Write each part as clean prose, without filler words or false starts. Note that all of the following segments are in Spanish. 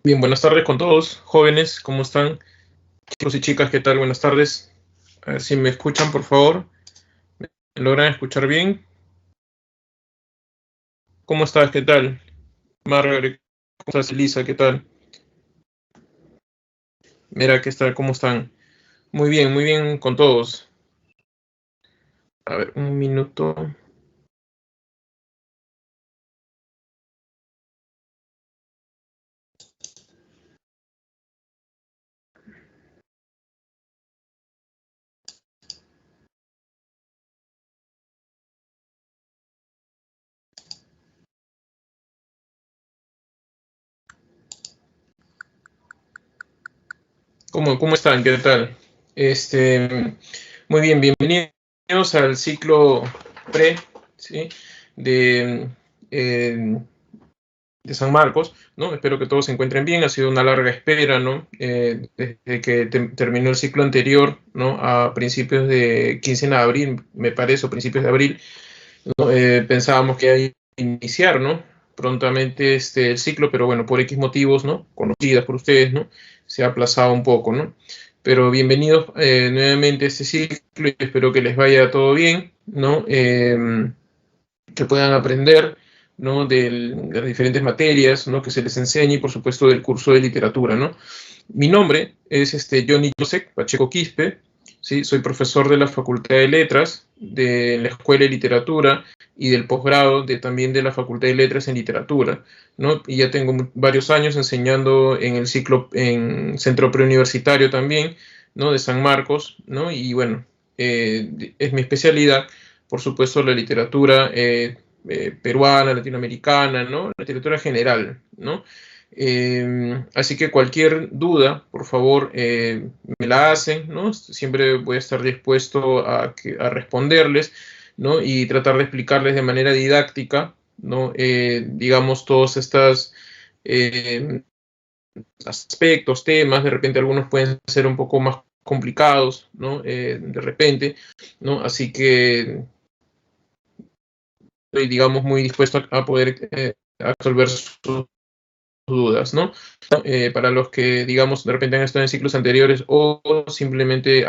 Bien, buenas tardes con todos, jóvenes, ¿cómo están? Chicos y chicas, ¿qué tal? Buenas tardes. A ver si me escuchan, por favor. ¿Me logran escuchar bien? ¿Cómo estás? ¿Qué tal? Margaret, ¿cómo estás? Elisa, ¿qué tal? Mira, ¿qué tal? ¿Cómo están? Muy bien con todos. A ver, un minuto. ¿Cómo están? ¿Qué tal? Muy bien, bienvenidos al ciclo pre, ¿sí? De, eh, de San Marcos, ¿no? Espero que todos se encuentren bien. Ha sido una larga espera, ¿no? Desde que terminó el ciclo anterior, ¿no? A principios de quincena de abril, me parece, o principios de abril, ¿no? Pensábamos que iba a iniciar, ¿no? Prontamente el ciclo, pero bueno, por X motivos, ¿no? Conocidas por ustedes, ¿no? Se ha aplazado un poco, ¿no? Pero bienvenidos nuevamente a este ciclo y espero que les vaya todo bien, ¿no? Que puedan aprender, ¿no? De las diferentes materias, ¿no? Que se les enseñe y por supuesto del curso de literatura, ¿no? Mi nombre es Johnny Joseph Pacheco Quispe, ¿sí? Soy profesor de la Facultad de Letras, de la Escuela de Literatura y del posgrado también de la Facultad de Letras en Literatura, ¿no? Y ya tengo varios años enseñando en el ciclo, en centro preuniversitario también, ¿no? De San Marcos, ¿no? Y bueno, es mi especialidad, por supuesto, la literatura peruana, latinoamericana, ¿no? La literatura general, ¿no? Así que cualquier duda, por favor, me la hacen, ¿no? Siempre voy a estar dispuesto a responderles, ¿no? Y tratar de explicarles de manera didáctica, ¿no? Digamos, todos estos eh, aspectos, temas, de repente algunos pueden ser un poco más complicados, ¿no? De repente, ¿no? Así que estoy, digamos, muy dispuesto a poder resolver sus dudas, ¿no? Para los que, digamos, de repente han estado en ciclos anteriores o simplemente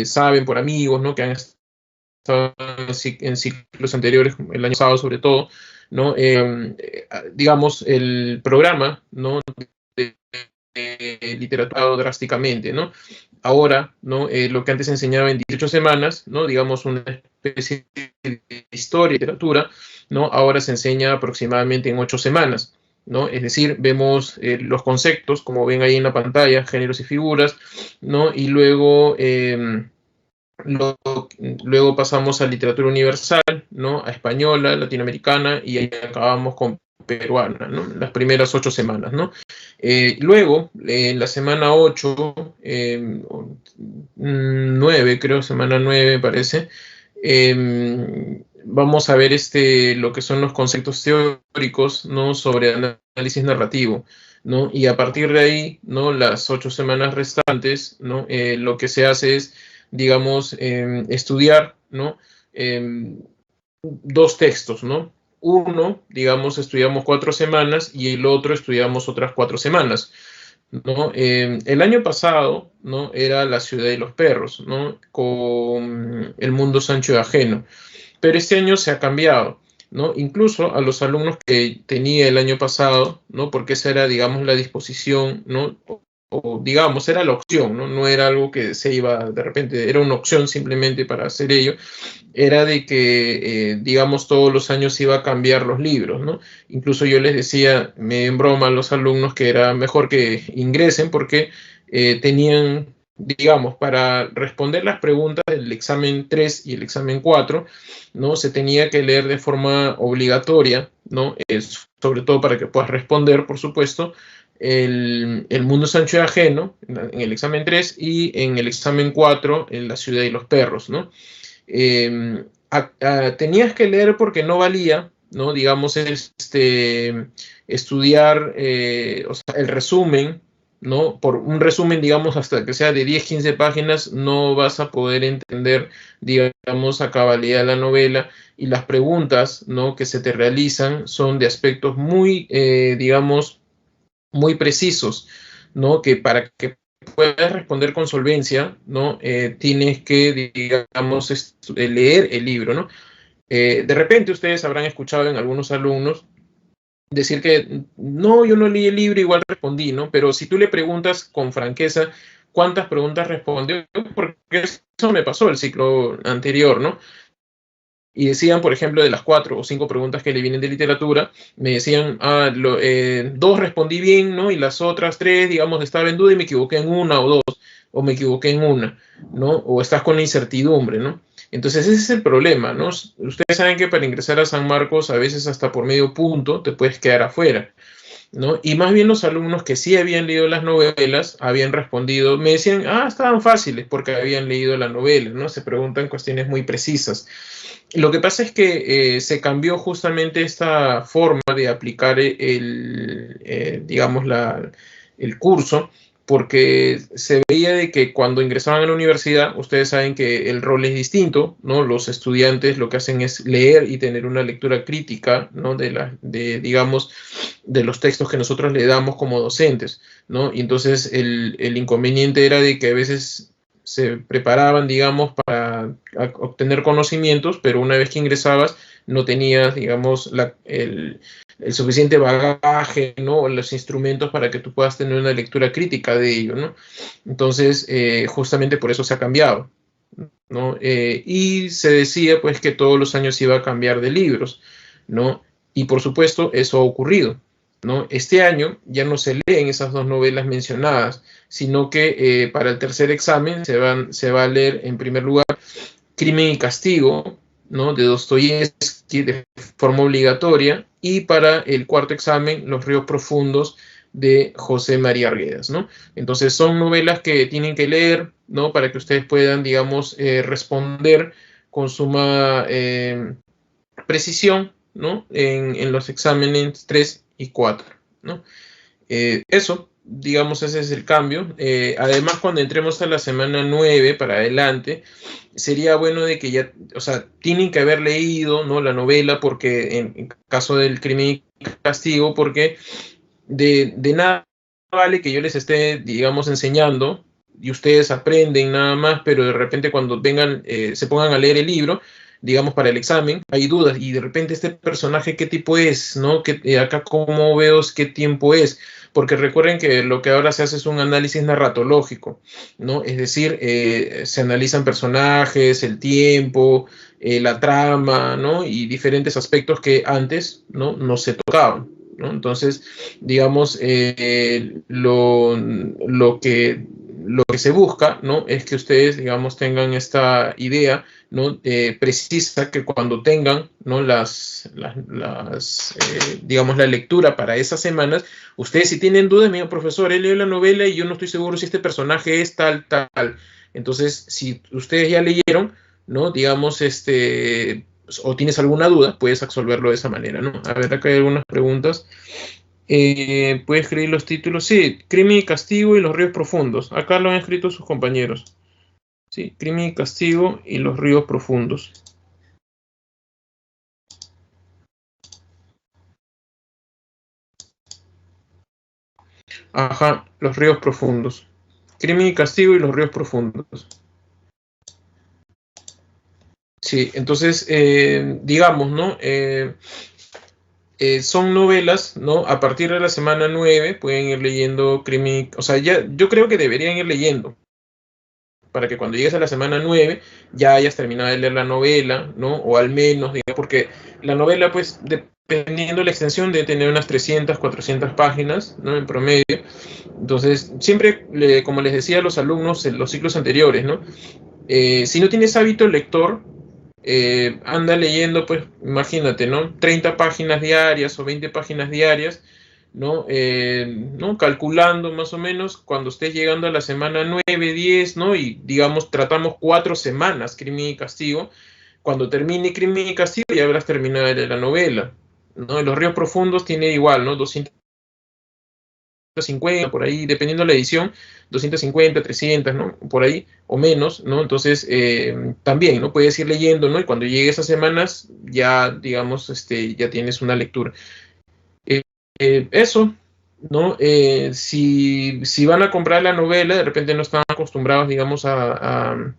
saben por amigos, ¿no? Que han estado en ciclos anteriores, el año pasado sobre todo, ¿no? Digamos, el programa, ¿no? Literatura drásticamente, ¿no? Ahora, ¿no? Lo que antes se enseñaba en 18 semanas, ¿no? Digamos una especie de historia, literatura, ¿no? Ahora se enseña aproximadamente en 8 semanas, ¿no? Es decir, vemos los conceptos, como ven ahí en la pantalla, géneros y figuras, ¿no? Y luego pasamos a literatura universal, ¿no? A española, latinoamericana, y ahí acabamos con peruana, ¿no? Las primeras 8 semanas, ¿no? Luego, en la semana 8, 9, creo, semana 9 me parece, vamos a ver lo que son los conceptos teóricos, ¿no? Sobre análisis narrativo, ¿no? Y a partir de ahí, ¿no? Las 8 semanas restantes, ¿no? Lo que se hace es, digamos, estudiar, ¿no? Eh, dos textos, ¿no? Uno, digamos, estudiamos 4 semanas y el otro estudiamos otras 4 semanas, ¿no? El año pasado, ¿no? Era La ciudad de los perros, ¿no? Con El mundo Sancho y ajeno, pero este año se ha cambiado, ¿no? Incluso a los alumnos que tenía el año pasado, ¿no? Porque esa era, digamos, la disposición, ¿no? O, digamos, era la opción, ¿no? No era algo que se iba de repente, era una opción simplemente para hacer ello, era de que, digamos, todos los años iba a cambiar los libros, ¿no? Incluso yo les decía, me en broma a los alumnos que era mejor que ingresen porque tenían, digamos, para responder las preguntas del examen 3 y el examen 4, ¿no? Se tenía que leer de forma obligatoria, ¿no? Sobre todo para que puedas responder, por supuesto, el mundo Sancho y ajeno en el examen 3 y en el examen 4 en La ciudad y los perros, ¿no? Tenías que leer porque no valía, ¿no? Digamos, estudiar o sea, el resumen, ¿no? Por un resumen, digamos, hasta que sea de 10 15 páginas, no vas a poder entender, digamos, a cabalidad la novela, y las preguntas, ¿no? Que se te realizan son de aspectos muy, digamos, muy precisos, ¿no? Que para que puedas responder con solvencia, ¿no? Tienes que, digamos, leer el libro, ¿no? De repente ustedes habrán escuchado en algunos alumnos decir que no, yo no leí el libro, igual respondí, ¿no? Pero si tú le preguntas con franqueza cuántas preguntas respondió, porque eso me pasó el ciclo anterior, ¿no? Y decían, por ejemplo, de las 4 o 5 preguntas que le vienen de literatura, me decían, dos respondí bien, ¿no? Y las otras 3, digamos, estaba en duda y me equivoqué en una o dos, o me equivoqué en una, ¿no? O estás con la incertidumbre, ¿no? Entonces ese es el problema, ¿no? Ustedes saben que para ingresar a San Marcos a veces hasta por medio punto te puedes quedar afuera, ¿no? Y más bien los alumnos que sí habían leído las novelas habían respondido, me decían, estaban fáciles porque habían leído la novela, ¿no? Se preguntan cuestiones muy precisas. Lo que pasa es que se cambió justamente esta forma de aplicar digamos, el curso, porque se veía de que cuando ingresaban a la universidad, ustedes saben que el rol es distinto, ¿no? Los estudiantes lo que hacen es leer y tener una lectura crítica, ¿no? Digamos, de los textos que nosotros le damos como docentes, ¿no? Y entonces el inconveniente era de que a veces se preparaban, digamos, para obtener conocimientos, pero una vez que ingresabas no tenías, digamos, el suficiente bagaje, ¿no? O los instrumentos para que tú puedas tener una lectura crítica de ello, ¿no? Entonces, justamente por eso se ha cambiado, ¿no? Y se decía, pues, que todos los años iba a cambiar de libros, ¿no? Y por supuesto, eso ha ocurrido, ¿no? Este año ya no se leen esas dos novelas mencionadas, sino que para el tercer examen se va a leer en primer lugar Crimen y Castigo, ¿no? De Dostoyevsky de forma obligatoria, y para el cuarto examen Los ríos profundos de José María Arguedas, ¿no? Entonces son novelas que tienen que leer, ¿no? Para que ustedes puedan, digamos, responder con suma precisión, ¿no? En los exámenes 3 y 4, ¿no? Eso, digamos, ese es el cambio. Además, cuando entremos a la semana 9 para adelante, sería bueno de que ya, o sea, tienen que haber leído, ¿no? La novela, porque en caso del Crimen y Castigo, porque de nada vale que yo les esté, digamos, enseñando y ustedes aprenden nada más, pero de repente cuando vengan, se pongan a leer el libro, digamos, para el examen, hay dudas, y de repente este personaje, ¿qué tipo es? ¿No? Acá cómo veo qué tiempo es, porque recuerden que lo que ahora se hace es un análisis narratológico, ¿no? Es decir, se analizan personajes, el tiempo, la trama, ¿no? Y diferentes aspectos que antes, no se tocaban, ¿no? Entonces, digamos, lo que se busca, ¿no? Es que ustedes, digamos, tengan esta idea, ¿no? Precisa, que cuando tengan, ¿no? Digamos, la lectura para esas semanas, ustedes si tienen dudas, mira, profesor, he leído la novela y yo no estoy seguro si este personaje es tal, tal. Entonces, si ustedes ya leyeron, ¿no? Digamos, o tienes alguna duda, puedes absolverlo de esa manera, ¿no? A ver, acá hay algunas preguntas. ¿Puedes escribir los títulos? Sí, Crimen y Castigo y Los ríos profundos. Acá lo han escrito sus compañeros. Sí, Crimen y Castigo y Los ríos profundos. Ajá, Los ríos profundos. Crimen y Castigo y Los ríos profundos. Sí, entonces, digamos, ¿no? Son novelas, ¿no? A partir de la semana 9 pueden ir leyendo Crimen, o sea, yo creo que deberían ir leyendo, para que cuando llegues a la semana 9 ya hayas terminado de leer la novela, ¿no? O al menos, digamos, porque la novela, pues, dependiendo de la extensión, debe tener unas 300, 400 páginas, ¿no? En promedio. Entonces, siempre, como les decía a los alumnos en los ciclos anteriores, ¿no? Si no tienes hábito lector, anda leyendo, pues, imagínate, ¿no? 30 páginas diarias o 20 páginas diarias, ¿no? ¿No? Calculando más o menos cuando estés llegando a la semana 9, 10, ¿no? Y digamos, tratamos 4 semanas Crimen y Castigo. Cuando termine Crimen y Castigo ya habrás terminado de la novela, ¿no? En Los ríos profundos tiene igual, ¿no? 250, por ahí, dependiendo de la edición, 250, 300, ¿no? Por ahí, o menos, ¿no? Entonces, también, ¿no? Puedes ir leyendo, ¿no? Y cuando llegue esas semanas, ya, digamos, ya tienes una lectura. Eso, ¿no? Si van a comprar la novela, de repente no están acostumbrados, digamos, a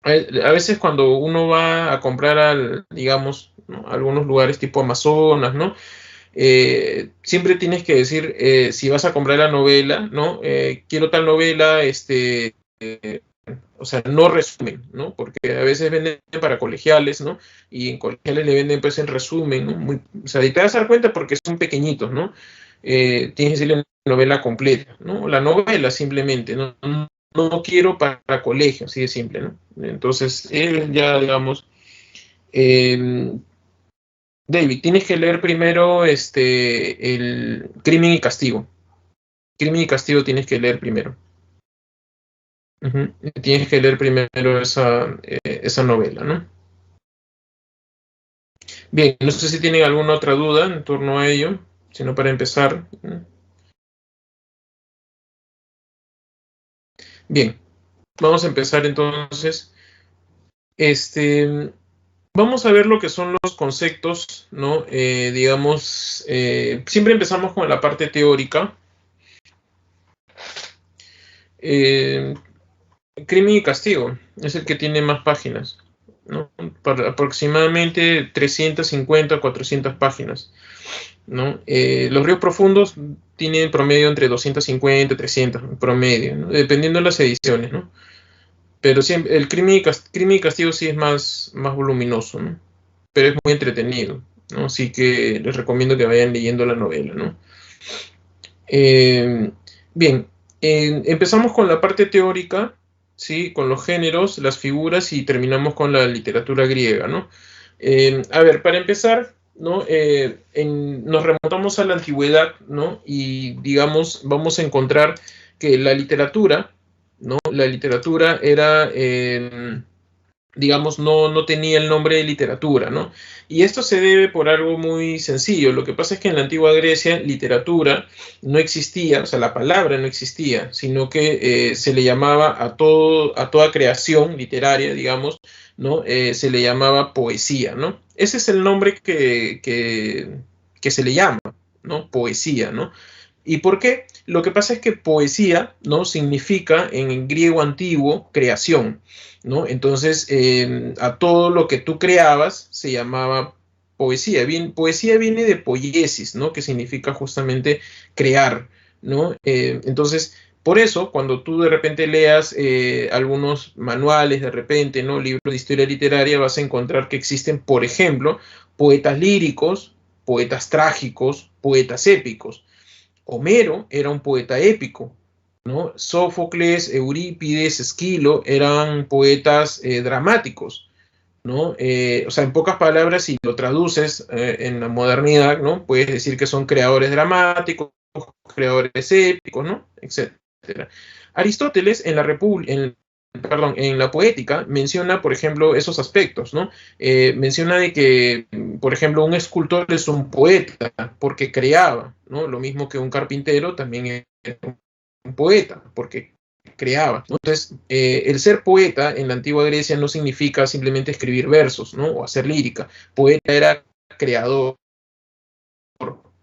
veces cuando uno va a comprar digamos, ¿no? Algunos lugares tipo Amazonas, ¿no? Siempre tienes que decir, si vas a comprar la novela, ¿no? Quiero tal novela, o sea, no resumen, ¿no? Porque a veces venden para colegiales, ¿no? Y en colegiales le venden pues en resumen, ¿no? O sea, y te vas a dar cuenta porque son pequeñitos, ¿no? Tienes que decirle novela completa, ¿no? La novela simplemente, ¿no? No quiero para colegio, así de simple, ¿no? Entonces, ya, digamos, eh, David, tienes que leer primero el Crimen y Castigo. Crimen y Castigo tienes que leer primero. Ujú. Tienes que leer primero esa novela, ¿no? Bien, no sé si tienen alguna otra duda en torno a ello, sino para empezar. Bien, vamos a empezar entonces. Este, Vamos a ver lo que son los conceptos, ¿no? Digamos, siempre empezamos con la parte teórica. Eh, Crimen y Castigo es el que tiene más páginas, ¿no? Para aproximadamente 350 a 400 páginas, ¿no? Los ríos profundos tienen promedio entre 250 y 300, promedio, ¿no? Dependiendo de las ediciones, ¿no? Pero siempre, el Crimen y Castigo sí es más voluminoso, ¿no? Pero es muy entretenido, ¿no? Así que les recomiendo que vayan leyendo la novela, ¿no? Eh, Bien, empezamos con la parte teórica, ¿sí? Con los géneros, las figuras y terminamos con la literatura griega, ¿no? A ver, para empezar, ¿no? Nos remontamos a la antigüedad, ¿no? Y digamos, vamos a encontrar que la literatura, ¿no? La literatura era, digamos, no tenía el nombre de literatura, ¿no? Y esto se debe por algo muy sencillo. Lo que pasa es que en la antigua Grecia literatura no existía, o sea, la palabra no existía, sino que se le llamaba a toda creación literaria, digamos, ¿no? Se le llamaba poesía, ¿no? Ese es el nombre que se le llama, ¿no? Poesía, ¿no? ¿Y por qué? Lo que pasa es que poesía, ¿no? Significa en griego antiguo creación, ¿no? Entonces, a todo lo que tú creabas se llamaba poesía. Bien, poesía viene de poiesis, ¿no? Que significa justamente crear, ¿no? Entonces, por eso, cuando tú de repente leas algunos manuales, de repente, ¿no? Libros de historia literaria, vas a encontrar que existen, por ejemplo, poetas líricos, poetas trágicos, poetas épicos. Homero era un poeta épico, ¿no? Sófocles, Eurípides, Esquilo eran poetas dramáticos, ¿no? O sea, en pocas palabras, si lo traduces en la modernidad, ¿no? Puedes decir que son creadores dramáticos, creadores épicos, ¿no? Etcétera. Aristóteles en la poética menciona, por ejemplo, esos aspectos, ¿no? Menciona de que, por ejemplo, un escultor es un poeta porque creaba, ¿no? Lo mismo que un carpintero también es un poeta porque creaba, ¿no? Entonces, el ser poeta en la antigua Grecia no significa simplemente escribir versos, ¿no? O hacer lírica. Poeta era creador,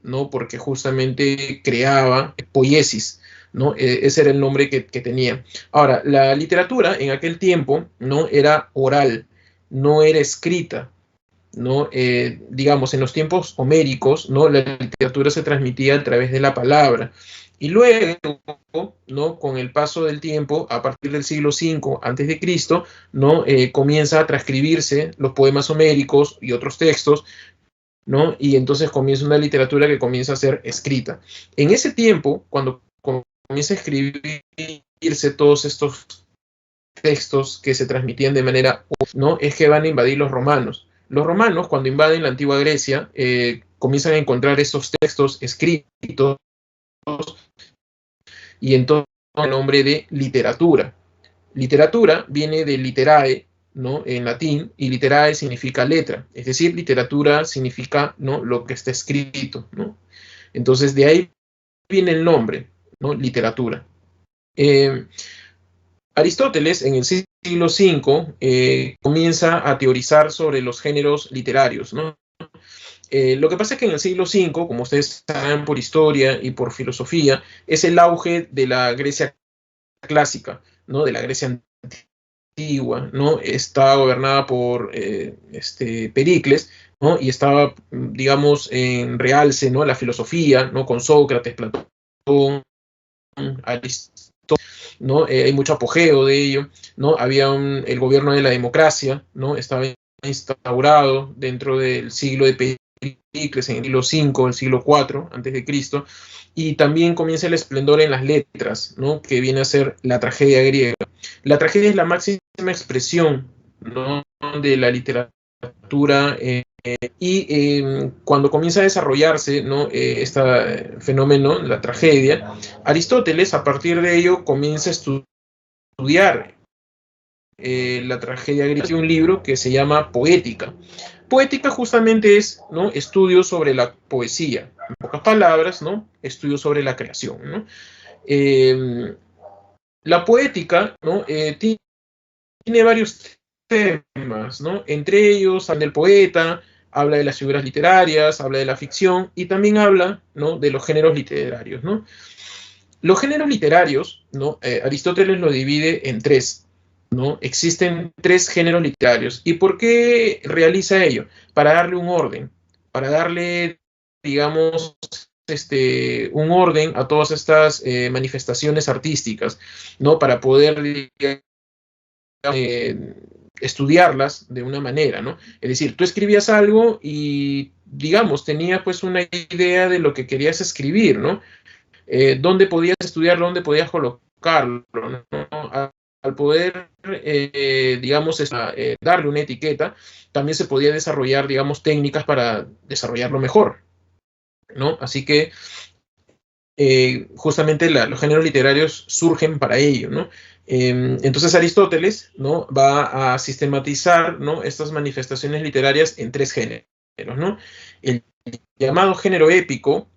¿no? Porque justamente creaba poiesis, ¿no? Ese era el nombre que tenía. Ahora, la literatura en aquel tiempo, ¿no? Era oral, no era escrita, ¿no? Digamos, en los tiempos homéricos, ¿no? La literatura se transmitía a través de la palabra. Y luego, ¿no? Con el paso del tiempo, a partir del siglo V antes de Cristo, ¿no? Comienza a transcribirse los poemas homéricos y otros textos, ¿no? Y entonces comienza una literatura que comienza a ser escrita. En ese tiempo, cuando comienza a escribirse todos estos textos que se transmitían de manera, ¿no? Es que van a invadir los romanos. Los romanos, cuando invaden la antigua Grecia, comienzan a encontrar estos textos escritos y entonces el nombre de literatura. Literatura viene de literae, ¿no? En latín, y literae significa letra, es decir, literatura significa, ¿no? Lo que está escrito, ¿no? Entonces de ahí viene el nombre, ¿no? Literatura. Eh, Aristóteles en el siglo V comienza a teorizar sobre los géneros literarios, ¿no? Lo que pasa es que en el siglo V, como ustedes saben por historia y por filosofía, es el auge de la Grecia clásica, ¿no? De la Grecia antigua, ¿no? Está gobernada por Pericles, ¿no? Y estaba, digamos, en realce, ¿no? La filosofía, ¿no? Con Sócrates, Platón, Aristóteles, ¿no? Hay mucho apogeo de ello, ¿no? Había el gobierno de la democracia, ¿no? Estaba instaurado dentro del siglo de Pericles, en el siglo V, el siglo IV, antes de Cristo, y también comienza el esplendor en las letras, ¿no? Que viene a ser la tragedia griega. La tragedia es la máxima expresión, ¿no? De la literatura cuando comienza a desarrollarse, ¿no? Este fenómeno, la tragedia, Aristóteles a partir de ello comienza a estudiar la tragedia griega, un libro que se llama Poética. Poética justamente es, ¿no? Estudio sobre la poesía, en pocas palabras, ¿no? Estudio sobre la creación, ¿no? La poética, ¿no? Tiene varios temas, ¿no? Entre ellos habla del poeta, habla de las figuras literarias, habla de la ficción y también habla, ¿no? De los géneros literarios, ¿no? Los géneros literarios, ¿no? Aristóteles lo divide en tres, ¿no? Existen tres géneros literarios. ¿Y por qué realiza ello? Para darle un orden, para darle, digamos, un orden a todas estas manifestaciones artísticas, ¿no? Para poder, digamos, estudiarlas de una manera, ¿no? Es decir, tú escribías algo y, digamos, tenías pues una idea de lo que querías escribir, ¿no? Dónde podías estudiarlo, dónde podías colocarlo, ¿no? Al poder, digamos, darle una etiqueta, también se podía desarrollar, digamos, técnicas para desarrollarlo mejor, ¿no? Así que justamente los géneros literarios surgen para ello, ¿no? Entonces Aristóteles, ¿no? Va a sistematizar, ¿no? Estas manifestaciones literarias en tres géneros, ¿no? El llamado género épico,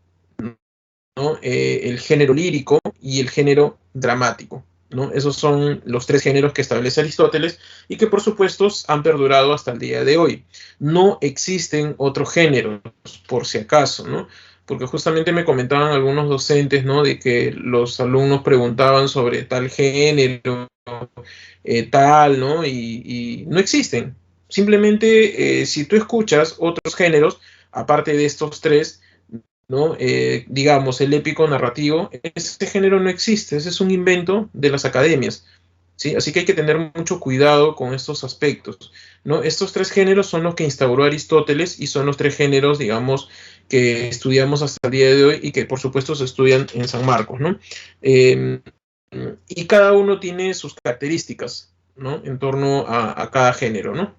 ¿no? El género lírico y el género dramático, ¿no? Esos son los tres géneros que establece Aristóteles y que por supuesto han perdurado hasta el día de hoy. No existen otros géneros, por si acaso, ¿no? Porque justamente me comentaban algunos docentes, ¿no? De que los alumnos preguntaban sobre tal género, tal, ¿no? Y no existen. Simplemente, si tú escuchas otros géneros, aparte de estos tres, ¿no? Digamos, el épico narrativo, ese género no existe, ese es un invento de las academias, ¿sí? Así que hay que tener mucho cuidado con estos aspectos, ¿no? Estos tres géneros son los que instauró Aristóteles y son los tres géneros, digamos, que estudiamos hasta el día de hoy y que por supuesto se estudian en San Marcos, ¿no? Eh, y cada uno tiene sus características, ¿no? En torno a cada género, ¿no?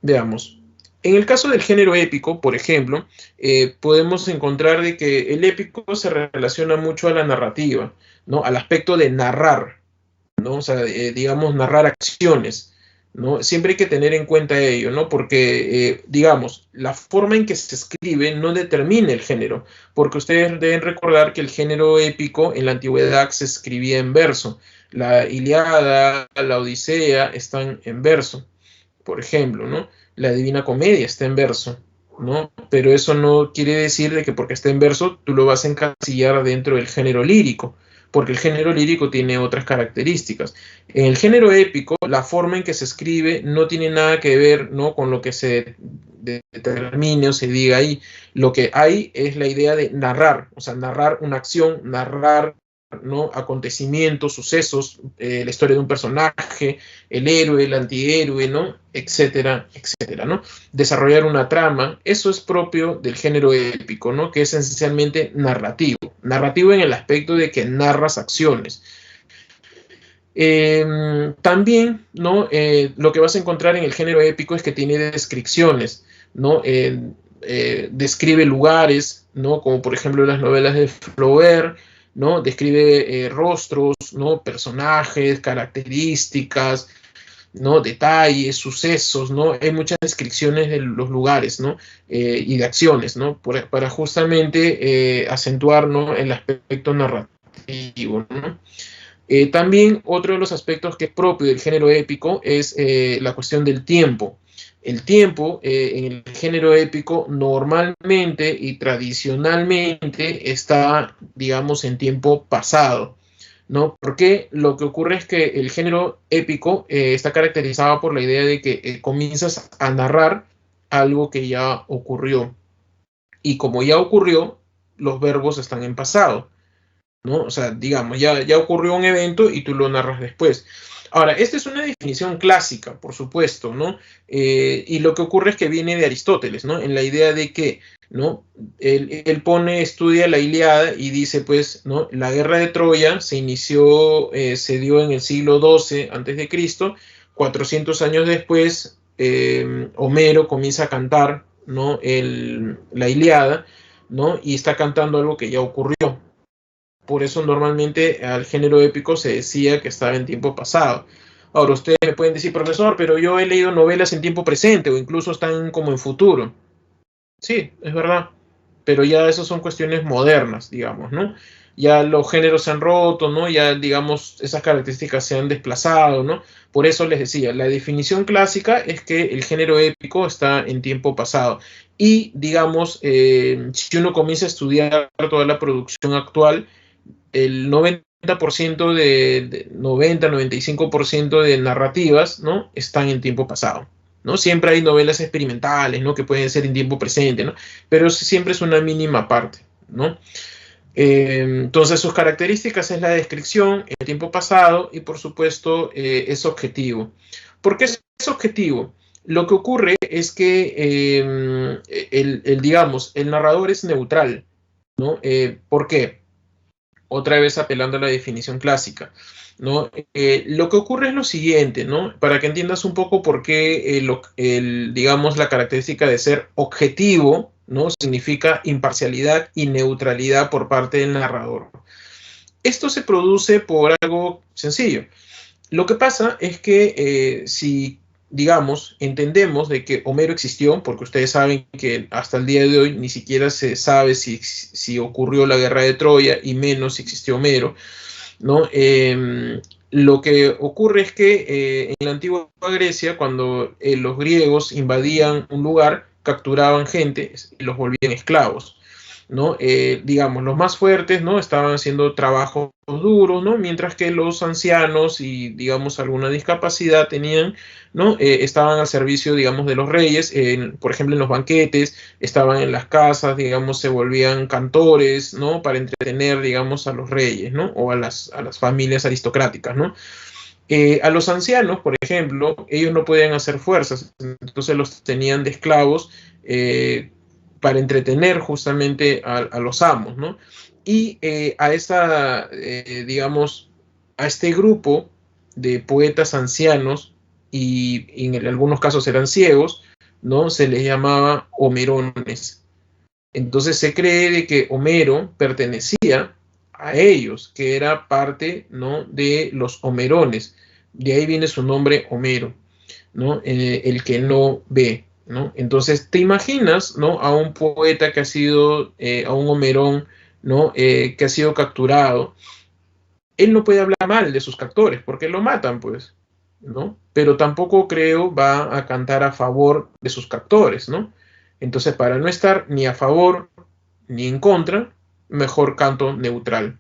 Veamos. En el caso del género épico, por ejemplo, podemos encontrar de que el épico se relaciona mucho a la narrativa, ¿no? Al aspecto de narrar, ¿no? O sea, digamos, narrar acciones, ¿no? Siempre hay que tener en cuenta ello, ¿no? Porque, digamos, la forma en que se escribe no determina el género, porque ustedes deben recordar que el género épico en la antigüedad se escribía en verso. La Ilíada, la Odisea están en verso, por ejemplo, ¿no? La Divina Comedia está en verso, ¿no? Pero eso no quiere decir de que porque está en verso tú lo vas a encasillar dentro del género lírico, porque el género lírico tiene otras características. En el género épico, la forma en que se escribe no tiene nada que ver, ¿no? Con lo que se determine o se diga ahí. Lo que hay es la idea de narrar, o sea, narrar una acción, narrar, ¿no? Acontecimientos, sucesos, la historia de un personaje, el héroe, el antihéroe, ¿no? Etcétera, etcétera, ¿no? Desarrollar una trama, eso es propio del género épico, ¿no? Que es esencialmente narrativo. Narrativo en el aspecto de que narras acciones. También, ¿no? Lo que vas a encontrar en el género épico es que tiene descripciones, ¿no? Describe lugares, ¿no? Como por ejemplo las novelas de Flaubert, ¿no? Describe rostros, ¿no? Personajes, características, ¿no? Detalles, sucesos, ¿no? Hay muchas descripciones de los lugares, ¿no? Y de acciones, ¿no? Para justamente acentuar, ¿no? El aspecto narrativo, ¿no? También otro de los aspectos que es propio del género épico es la cuestión del tiempo. El tiempo en el género épico normalmente y tradicionalmente está, digamos, en tiempo pasado, ¿no? Porque lo que ocurre es que el género épico está caracterizado por la idea de que comienzas a narrar algo que ya ocurrió. Y como ya ocurrió, los verbos están en pasado, ¿no? O sea, digamos, ya ocurrió un evento y tú lo narras después. Ahora, esta es una definición clásica, por supuesto, ¿no? Y lo que ocurre es que viene de Aristóteles, ¿no? En la idea de que, ¿no? Él estudia la Ilíada y dice, pues, ¿no? La guerra de Troya se inició, se dio en el siglo XII antes de Cristo, 400 años después, Homero comienza a cantar, ¿no? La Ilíada, ¿no? Y está cantando algo que ya ocurrió. Por eso normalmente al género épico se decía que estaba en tiempo pasado. Ahora ustedes me pueden decir, profesor, pero yo he leído novelas en tiempo presente o incluso están como en futuro. Sí, es verdad, pero ya esas son cuestiones modernas, digamos, ¿no? Ya los géneros se han roto, ¿no? Ya, digamos, esas características se han desplazado, ¿no? Por eso les decía, la definición clásica es que el género épico está en tiempo pasado. Y, digamos, si uno comienza a estudiar toda la producción actual, el 90% 95% de narrativas, ¿no? Están en tiempo pasado, ¿no? Siempre hay novelas experimentales, ¿no? Que pueden ser en tiempo presente, ¿no? Pero siempre es una mínima parte, ¿no? Entonces sus características es la descripción, el tiempo pasado y por supuesto es objetivo. ¿Por qué es objetivo? Lo que ocurre es que digamos, el narrador es neutral, ¿no? ¿Por qué? Otra vez apelando a la definición clásica, ¿no? Lo que ocurre es lo siguiente, ¿no? Para que entiendas un poco por qué, digamos, la característica de ser objetivo, ¿no? Significa imparcialidad y neutralidad por parte del narrador. Esto se produce por algo sencillo. Lo que pasa es que si, digamos, entendemos de que Homero existió, porque ustedes saben que hasta el día de hoy ni siquiera se sabe si ocurrió la guerra de Troya y menos si existió Homero, ¿no? Lo que ocurre es que en la antigua Grecia, cuando los griegos invadían un lugar, capturaban gente y los volvían esclavos, ¿no? Digamos, los más fuertes, ¿no? Estaban haciendo trabajos duros, ¿no? Mientras que los ancianos y, digamos, alguna discapacidad tenían, ¿no? Estaban al servicio, digamos, de los reyes, por ejemplo, en los banquetes, estaban en las casas, digamos, se volvían cantores, ¿no? Para entretener, digamos, a los reyes, ¿no? O a las familias aristocráticas, ¿no? A los ancianos, por ejemplo, ellos no podían hacer fuerzas, entonces los tenían de esclavos para entretener justamente a los amos, ¿no? Y digamos, a este grupo de poetas ancianos, y en algunos casos eran ciegos, ¿no? Se les llamaba homerones. Entonces se cree de que Homero pertenecía a ellos, que era parte, ¿no? De los homerones. De ahí viene su nombre Homero, ¿no? El que no ve, ¿no? Entonces te imaginas, ¿no? A un poeta que ha sido, a un homerón, ¿no? Que ha sido capturado. Él no puede hablar mal de sus captores porque lo matan, pues, ¿no? Pero tampoco creo va a cantar a favor de sus captores, ¿no? Entonces, para no estar ni a favor ni en contra, mejor canto neutral.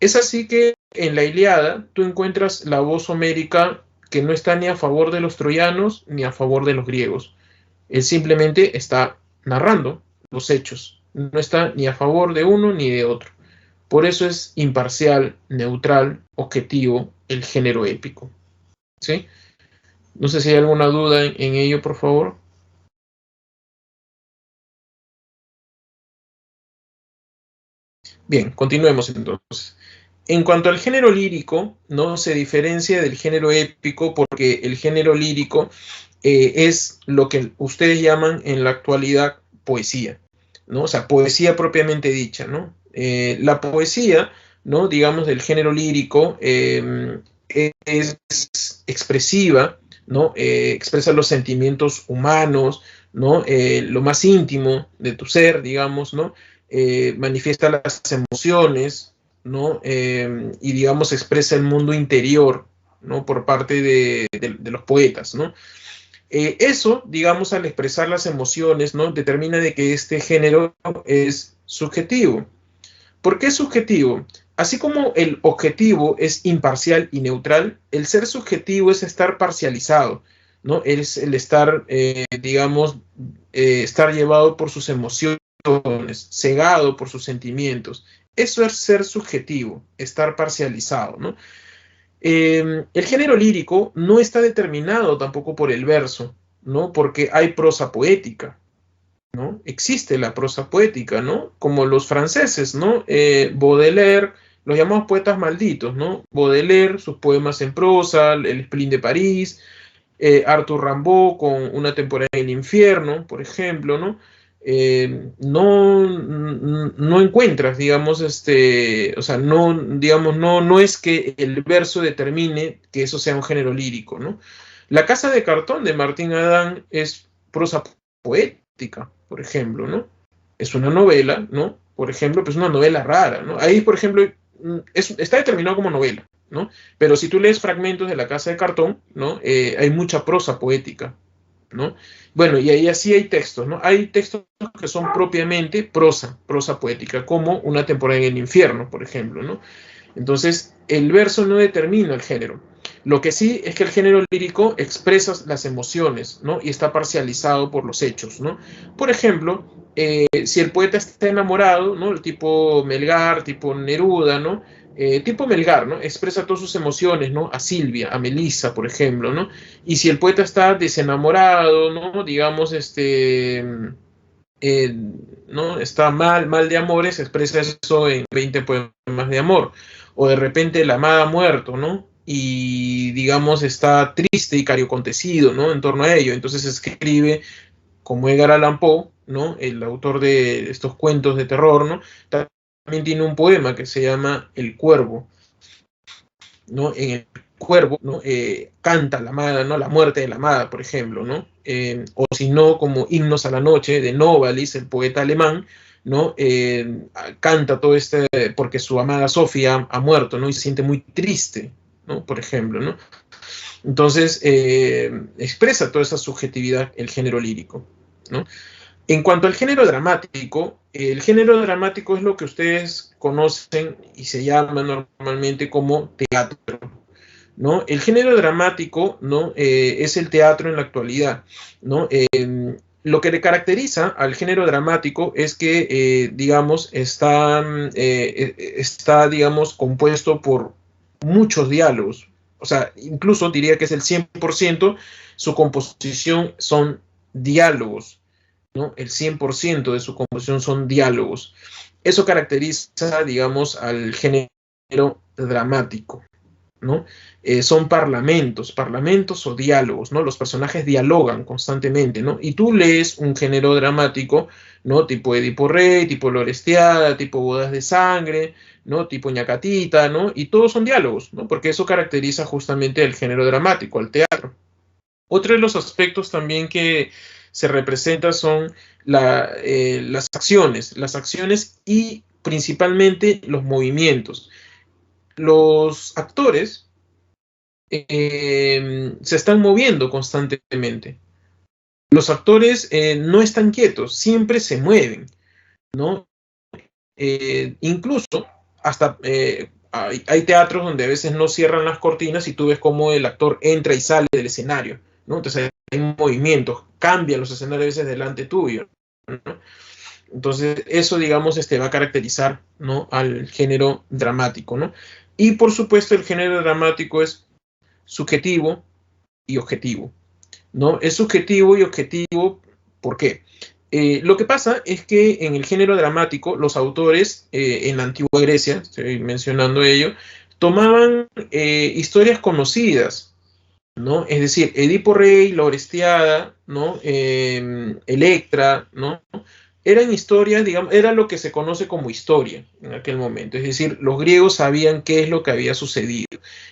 Es así que en la Ilíada tú encuentras la voz homérica que no está ni a favor de los troyanos ni a favor de los griegos. Él simplemente está narrando los hechos. No está ni a favor de uno ni de otro. Por eso es imparcial, neutral, objetivo el género épico. ¿Sí? No sé si hay alguna duda en ello, por favor. Bien, continuemos entonces. En cuanto al género lírico, no se diferencia del género épico porque el género lírico es lo que ustedes llaman en la actualidad poesía, ¿no? O sea, poesía propiamente dicha, ¿no? La poesía, ¿no? Digamos, del género lírico es expresiva, ¿no? Expresa los sentimientos humanos, ¿no? Lo más íntimo de tu ser, digamos, ¿no? Manifiesta las emociones, ¿no? Y digamos expresa el mundo interior, ¿no? Por parte de los poetas, ¿no? Eso, digamos, al expresar las emociones, ¿no? Determina de que este género es subjetivo. ¿Por qué es subjetivo? Así como el objetivo es imparcial y neutral, el ser subjetivo es estar parcializado, ¿no? Es el estar, digamos, estar llevado por sus emociones, cegado por sus sentimientos. Eso es ser subjetivo, estar parcializado, ¿no? El género lírico no está determinado tampoco por el verso, ¿no? Porque hay prosa poética, ¿no? Existe la prosa poética, ¿no? Como los franceses, ¿no? Baudelaire, los llamamos poetas malditos, ¿no? Baudelaire, sus poemas en prosa, el Spleen de París, Arthur Rimbaud con Una temporada en el infierno, por ejemplo, ¿no? No encuentras, digamos, o sea, no, digamos, no es que el verso determine que eso sea un género lírico, ¿no? La Casa de Cartón de Martín Adán es prosa poética, por ejemplo, ¿no? Es una novela, ¿no? Por ejemplo, pues una novela rara, ¿no? Ahí, por ejemplo, está determinado como novela, ¿no? Pero si tú lees fragmentos de La Casa de Cartón, ¿no? Hay mucha prosa poética, ¿no? Bueno, y ahí así hay textos, ¿no? Hay textos que son propiamente prosa poética, como Una temporada en el infierno, por ejemplo, ¿no? Entonces, el verso no determina el género. Lo que sí es que el género lírico expresa las emociones, ¿no? Y está parcializado por los hechos, ¿no? Por ejemplo, si el poeta está enamorado, ¿no? El tipo Melgar, tipo Neruda, ¿no? Tipo Melgar, ¿no? Expresa todas sus emociones, ¿no? A Silvia, a Melissa, por ejemplo, ¿no? Y si el poeta está desenamorado, ¿no? Digamos, eh, ¿no? Está mal de amores, expresa eso en 20 poemas de amor. O de repente la amada ha muerto, ¿no? Y digamos está triste y cariocontecido, ¿no? En torno a ello. Entonces escribe como Edgar Allan Poe, ¿no? El autor de estos cuentos de terror, ¿no? También tiene un poema que se llama El Cuervo, ¿no? En el cuervo, ¿no? Canta la amada, ¿no? La muerte de la amada, por ejemplo, ¿no? O si no, como Himnos a la Noche de Novalis, el poeta alemán, ¿no? Canta todo este, porque su amada Sofía ha muerto, ¿no? Y se siente muy triste, ¿no? Por ejemplo, ¿no? Entonces, expresa toda esa subjetividad el género lírico, ¿no? En cuanto al género dramático, el género dramático es lo que ustedes conocen y se llama normalmente como teatro, ¿no? El género dramático, ¿no? Es el teatro en la actualidad, ¿no? Lo que le caracteriza al género dramático es que, digamos, está, digamos, compuesto por muchos diálogos. O sea, incluso diría que es el 100%, su composición son diálogos, ¿no? El 100% de su composición son diálogos. Eso caracteriza, digamos, al género dramático, ¿no? Son parlamentos o diálogos, ¿no? Los personajes dialogan constantemente, ¿no? Y tú lees un género dramático, ¿no? Tipo Edipo Rey, tipo La Orestiada, tipo Bodas de Sangre, ¿no? Tipo Ñacatita, ¿no? Y todos son diálogos, ¿no? Porque eso caracteriza justamente el género dramático, al teatro. Otro de los aspectos también que se representa son las acciones y principalmente los movimientos. Los actores se están moviendo constantemente. Los actores no están quietos, siempre se mueven, ¿no? Incluso hasta hay teatros donde a veces no cierran las cortinas y tú ves cómo el actor entra y sale del escenario, ¿no? Entonces hay movimientos, cambian los escenarios a veces delante tuyo, ¿no? Entonces eso, digamos, va a caracterizar, ¿no? Al género dramático, ¿no? Y por supuesto el género dramático es subjetivo y objetivo, ¿no? Es subjetivo y objetivo, ¿por qué? Lo que pasa es que en el género dramático, los autores en la antigua Grecia, estoy mencionando ello, tomaban historias conocidas, ¿no? Es decir, Edipo Rey, La Orestiada, ¿no? Electra, ¿no? Eran historias, digamos, era lo que se conoce como historia en aquel momento. Es decir, los griegos sabían qué es lo que había sucedido.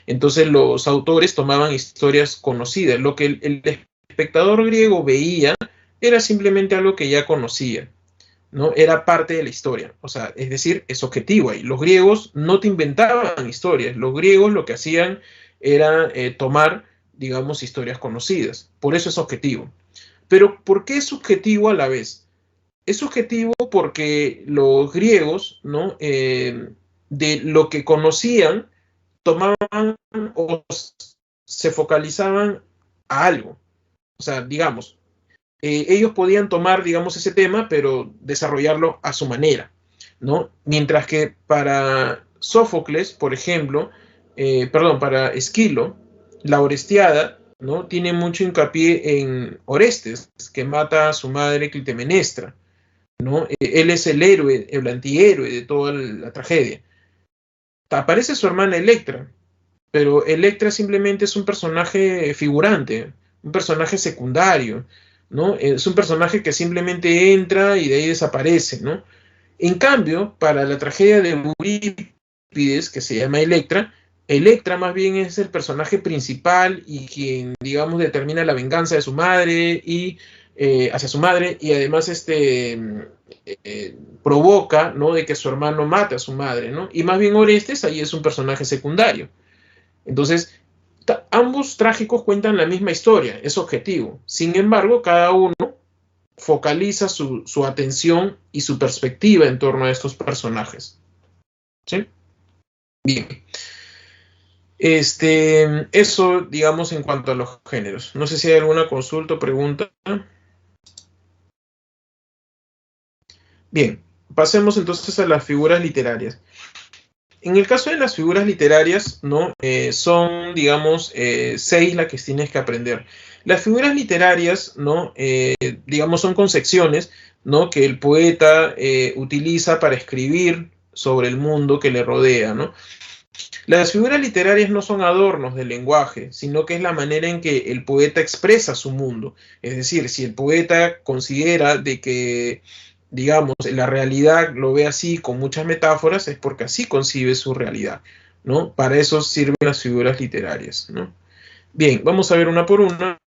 Entonces los autores tomaban historias conocidas. Lo que el espectador griego veía era simplemente algo que ya conocía, ¿no? Era parte de la historia. O sea, es decir, es objetivo ahí. Los griegos no te inventaban historias. Los griegos lo que hacían era tomar digamos, historias conocidas. Por eso es objetivo. Pero ¿por qué es subjetivo a la vez? Es subjetivo porque los griegos, ¿no? De lo que conocían, tomaban o se focalizaban a algo. O sea, digamos, ellos podían tomar, digamos, ese tema, pero desarrollarlo a su manera, ¿no? Mientras que para Sófocles, por ejemplo, perdón, para Esquilo, la Orestiada, ¿no? Tiene mucho hincapié en Orestes, que mata a su madre Clitemnestra, ¿no? Él es el héroe, el antihéroe de toda la tragedia. Aparece su hermana Electra, pero Electra simplemente es un personaje figurante, un personaje secundario, ¿no? Es un personaje que simplemente entra y de ahí desaparece, ¿no? En cambio, para la tragedia de Eurípides, que se llama Electra, Electra más bien es el personaje principal y quien, digamos, determina la venganza de su madre y hacia su madre y además provoca, ¿no? De que su hermano mate a su madre, ¿no? Y más bien Orestes ahí es un personaje secundario. Entonces, ambos trágicos cuentan la misma historia, es objetivo. Sin embargo, cada uno focaliza su atención y su perspectiva en torno a estos personajes. ¿Sí? Bien. Eso, digamos, en cuanto a los géneros. No sé si hay alguna consulta o pregunta. Bien, pasemos entonces a las figuras literarias. En el caso de las figuras literarias, ¿no? Son, digamos, 6 las que tienes que aprender. Las figuras literarias, ¿no? Digamos, son concepciones, ¿no? Que el poeta utiliza para escribir sobre el mundo que le rodea, ¿no? Las figuras literarias no son adornos del lenguaje, sino que es la manera en que el poeta expresa su mundo. Es decir, si el poeta considera de que, digamos, la realidad lo ve así con muchas metáforas, es porque así concibe su realidad, ¿no? Para eso sirven las figuras literarias, ¿no? Bien, vamos a ver una por una,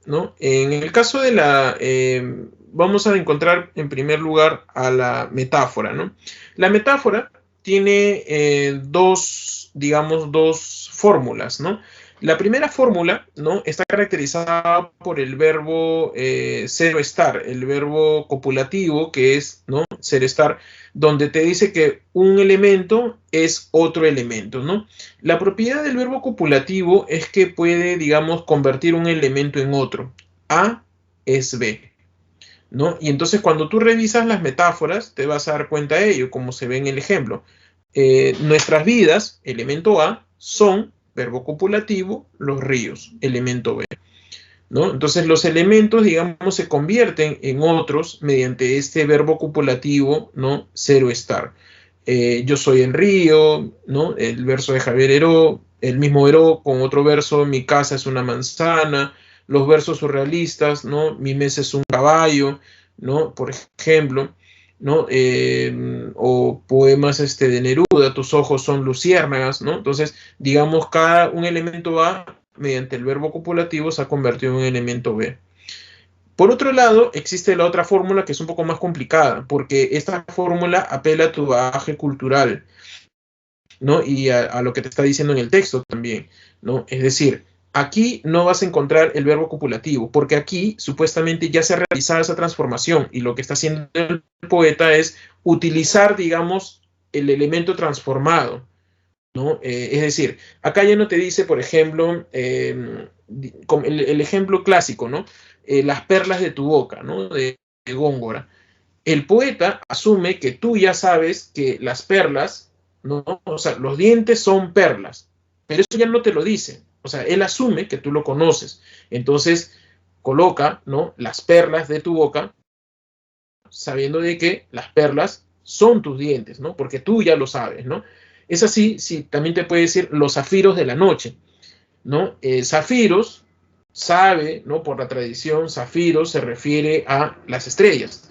¿no? En el caso de vamos a encontrar en primer lugar a la metáfora, ¿no? La metáfora tiene digamos, dos fórmulas, ¿no? La primera fórmula, ¿no? Está caracterizada por el verbo ser o estar, el verbo copulativo que es, ¿no? Ser estar, donde te dice que un elemento es otro elemento, ¿no? La propiedad del verbo copulativo es que puede, digamos, convertir un elemento en otro. A es B, ¿no? Y entonces cuando tú revisas las metáforas, te vas a dar cuenta de ello, como se ve en el ejemplo. Nuestras vidas, elemento A, son, verbo copulativo, los ríos, elemento B, ¿no? Entonces los elementos, digamos, se convierten en otros mediante este verbo copulativo, ¿no? Ser o estar. Yo soy el río, ¿no? El verso de Javier Heró, el mismo Heró con otro verso, mi casa es una manzana, los versos surrealistas, ¿no? Mi mesa es un caballo, ¿no? Por ejemplo, ¿no? O poemas de Neruda, tus ojos son luciérnagas, ¿no? Entonces, digamos, cada un elemento A, mediante el verbo copulativo, se ha convertido en un elemento B. Por otro lado, existe la otra fórmula que es un poco más complicada, porque esta fórmula apela a tu bagaje cultural, ¿no? Y a lo que te está diciendo en el texto también, ¿no? Es decir, aquí no vas a encontrar el verbo copulativo, porque aquí supuestamente ya se ha realizado esa transformación y lo que está haciendo el poeta es utilizar, digamos, el elemento transformado, ¿no? Es decir, acá ya no te dice, por ejemplo, el ejemplo clásico, ¿no? Las perlas de tu boca, ¿no? De Góngora. El poeta asume que tú ya sabes que las perlas, ¿no? O sea, los dientes son perlas, pero eso ya no te lo dice. O sea, él asume que tú lo conoces. Entonces, coloca, ¿no? Las perlas de tu boca, sabiendo de que las perlas son tus dientes, ¿no? Porque tú ya lo sabes, ¿no? Es así, sí, también te puede decir los zafiros de la noche, ¿no? Zafiros, sabe, ¿no? Por la tradición, zafiros se refiere a las estrellas.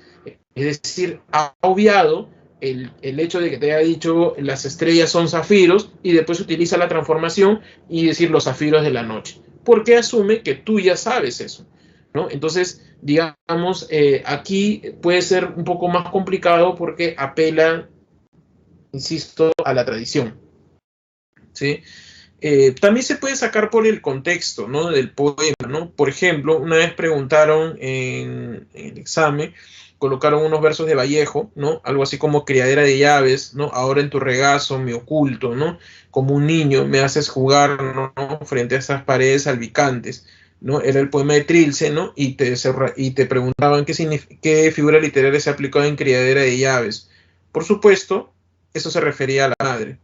Es decir, ha obviado el hecho de que te haya dicho las estrellas son zafiros y después utiliza la transformación y decir los zafiros de la noche. Porque asume que tú ya sabes eso, ¿no? Entonces, digamos, aquí puede ser un poco más complicado porque apela, insisto, a la tradición, ¿sí? También se puede sacar por el contexto, ¿no? Del poema, ¿no? Por ejemplo, una vez preguntaron en el examen, colocaron unos versos de Vallejo, ¿no? Algo así como criadera de llaves, ¿no? Ahora en tu regazo me oculto, ¿no? Como un niño me haces jugar, ¿no? Frente a estas paredes albicantes, ¿no? Era el poema de Trilce, ¿no? Y te preguntaban qué figura literaria se aplicaba en criadera de llaves. Por supuesto, eso se refería a la madre.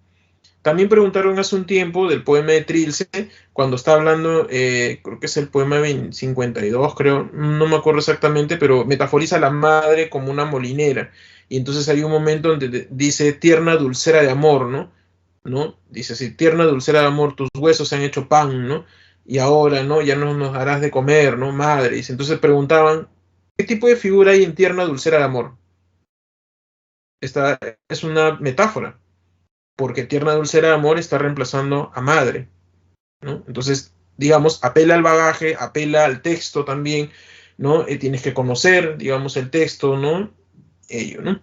También preguntaron hace un tiempo del poema de Trilce, cuando está hablando, creo que es el poema 52, creo, no me acuerdo exactamente, pero metaforiza a la madre como una molinera. Y entonces hay un momento donde dice tierna dulcera de amor, ¿no? ¿No? Dice así, tierna dulcera de amor, tus huesos se han hecho pan, ¿no? Y ahora, ¿no? Ya no nos harás de comer, ¿no? Madre. Y entonces preguntaban, ¿qué tipo de figura hay en tierna dulcera de amor? Esta es una metáfora, porque tierna dulcera de amor está reemplazando a madre, ¿no? Entonces, digamos, apela al bagaje, apela al texto también, ¿no? Tienes que conocer, digamos, el texto, ¿no? Ello, ¿no?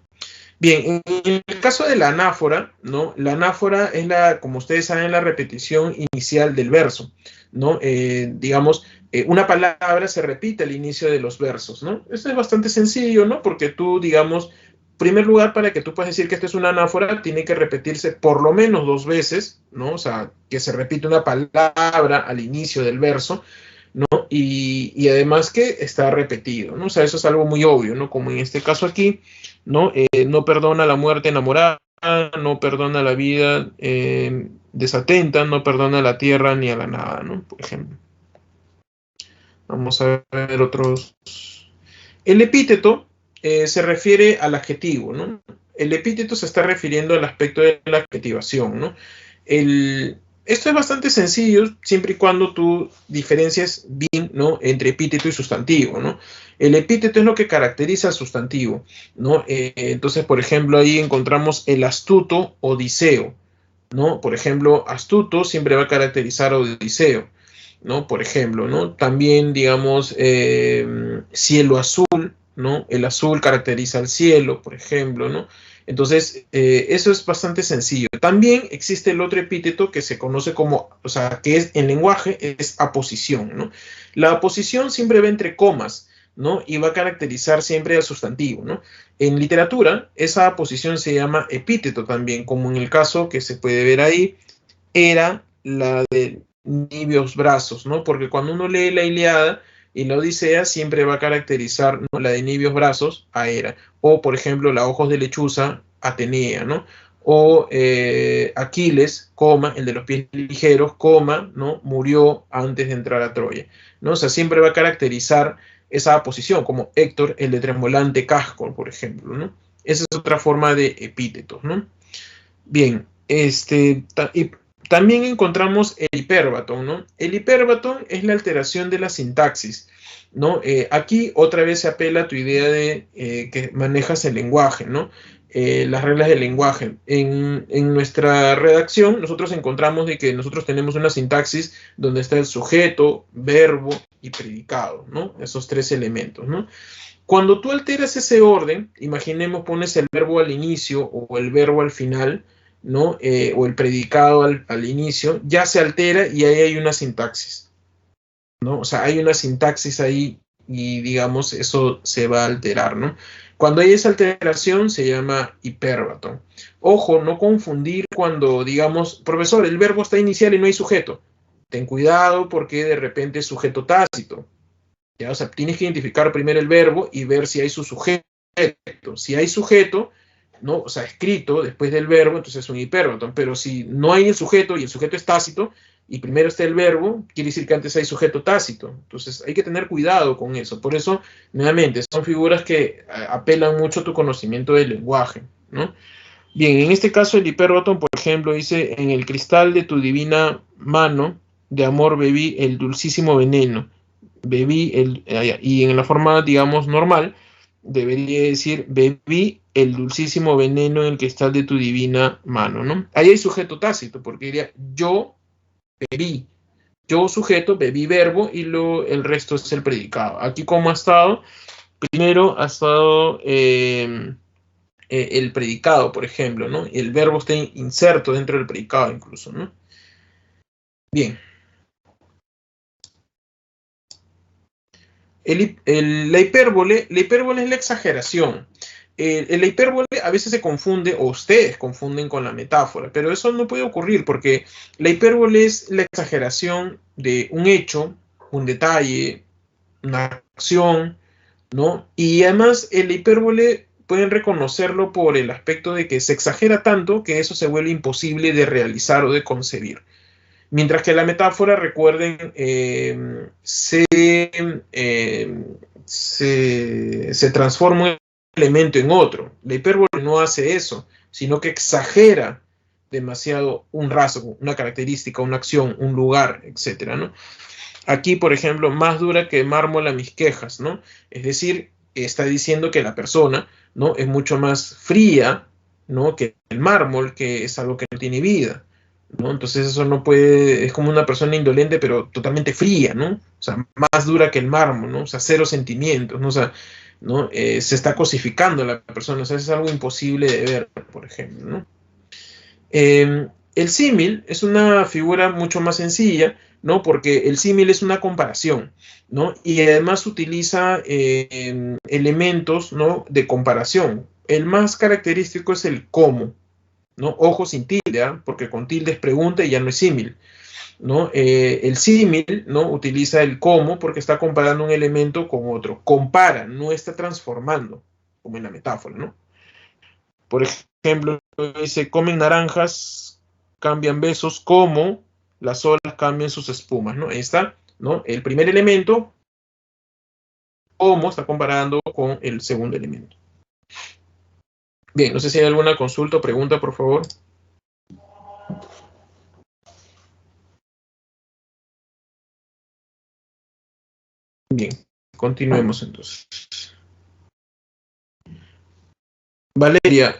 Bien, en el caso de la anáfora, ¿no? La anáfora es como ustedes saben, la repetición inicial del verso, ¿no? Digamos, una palabra se repite al inicio de los versos, ¿no? Esto es bastante sencillo, ¿no? Porque tú, digamos, en primer lugar, para que tú puedas decir que esto es una anáfora, tiene que repetirse por lo menos 2 veces, ¿no? O sea, que se repite una palabra al inicio del verso, ¿no? Y además que está repetido, ¿no? O sea, eso es algo muy obvio, ¿no? Como en este caso aquí, ¿no? No perdona la muerte enamorada, no perdona la vida desatenta, no perdona a la tierra ni a la nada, ¿no? Por ejemplo. Vamos a ver otros. El epíteto se refiere al adjetivo, ¿no? El epíteto se está refiriendo al aspecto de la adjetivación, ¿no? Esto es bastante sencillo siempre y cuando tú diferencias bien, ¿no? Entre epíteto y sustantivo, ¿no? El epíteto es lo que caracteriza al sustantivo, ¿no? Entonces, por ejemplo, ahí encontramos el astuto Odiseo, ¿no? Por ejemplo, astuto siempre va a caracterizar a Odiseo, ¿no? Por ejemplo, ¿no? También, digamos, cielo azul, ¿no? El azul caracteriza al cielo, por ejemplo, ¿no? Entonces, eso es bastante sencillo. También existe el otro epíteto que se conoce como, o sea, que es en lenguaje, es aposición, ¿no? La aposición siempre va entre comas, ¿no? Y va a caracterizar siempre al sustantivo, ¿no? En literatura, esa aposición se llama epíteto también, como en el caso que se puede ver ahí, era la de nibios brazos, ¿no? Porque cuando uno lee la Ilíada y la Odisea, siempre va a caracterizar, ¿no? La de nibios brazos a Hera. O, por ejemplo, la ojos de lechuza, Atenea, ¿no? O Aquiles, coma, el de los pies ligeros, coma, ¿no? Murió antes de entrar a Troya, ¿no? O sea, siempre va a caracterizar esa posición, como Héctor, el de tremolante casco, por ejemplo, ¿no? Esa es otra forma de epítetos, ¿no? Bien, y también encontramos el hipérbaton, ¿no? El hipérbaton es la alteración de la sintaxis, ¿no? Aquí otra vez se apela a tu idea de que manejas el lenguaje, ¿no? Las reglas del lenguaje. En nuestra redacción nosotros encontramos de que nosotros tenemos una sintaxis donde está el sujeto, verbo y predicado, ¿no? Esos 3 elementos, ¿no? Cuando tú alteras ese orden, imaginemos, pones el verbo al inicio o el verbo al final, ¿no? O el predicado al inicio, ya se altera y ahí hay una sintaxis, ¿no? O sea, hay una sintaxis ahí y digamos eso se va a alterar, ¿no? Cuando hay esa alteración se llama hipérbaton. Ojo, no confundir cuando digamos, profesor, el verbo está inicial y no hay sujeto. Ten cuidado porque de repente es sujeto tácito. ¿Ya? O sea, tienes que identificar primero el verbo y ver si hay su sujeto. Si hay sujeto, ¿no? O sea, escrito después del verbo, entonces es un hipérbaton. Pero si no hay el sujeto y el sujeto es tácito y primero está el verbo, quiere decir que antes hay sujeto tácito. Entonces hay que tener cuidado con eso. Por eso, nuevamente, son figuras que apelan mucho a tu conocimiento del lenguaje, ¿no? Bien, en este caso el hipérbaton, por ejemplo, dice, en el cristal de tu divina mano de amor bebí el dulcísimo veneno. Y en la forma, digamos, normal, debería decir, bebí el dulcísimo veneno en el cristal de tu divina mano, ¿no? Ahí hay sujeto tácito, porque diría, yo bebí, yo sujeto, bebí verbo, y el resto es el predicado. Aquí como ha estado, primero ha estado el predicado, por ejemplo, ¿no? Y el verbo está inserto dentro del predicado incluso, ¿no? Bien. La hipérbole es la exageración. La hipérbole a veces se confunde, o ustedes confunden con la metáfora, pero eso no puede ocurrir porque la hipérbole es la exageración de un hecho, un detalle, una acción, ¿no? Y además la hipérbole pueden reconocerlo por el aspecto de que se exagera tanto que eso se vuelve imposible de realizar o de concebir. Mientras que la metáfora, recuerden, se transforma un elemento en otro. La hipérbole no hace eso, sino que exagera demasiado un rasgo, una característica, una acción, un lugar, etcétera, ¿no? Aquí, por ejemplo, más dura que mármol a mis quejas, ¿no? Es decir, está diciendo que la persona, ¿no? Es mucho más fría, ¿no? Que el mármol, que es algo que no tiene vida, ¿no? Entonces eso no puede, es como una persona indolente, pero totalmente fría, ¿no? O sea, más dura que el mármol, ¿no? O sea, cero sentimientos, ¿no? O sea, ¿no? Se está cosificando a la persona, o sea, es algo imposible de ver, por ejemplo, ¿no? El símil es una figura mucho más sencilla, ¿no? Porque el símil es una comparación, ¿no? Y además utiliza elementos, ¿no? De comparación. El más característico es el cómo, ¿no? Ojo sin tilde, ¿eh? Porque con tilde es pregunta y ya no es símil, ¿no? El símil, ¿no? Utiliza el cómo porque está comparando un elemento con otro. Compara, no está transformando, como en la metáfora, ¿no? Por ejemplo, dice, comen naranjas, cambian besos, como las olas cambian sus espumas, ¿no? Ahí está, ¿no? El primer elemento, cómo está comparando con el segundo elemento. Bien, no sé si hay alguna consulta o pregunta, por favor. Bien, continuemos entonces. Valeria,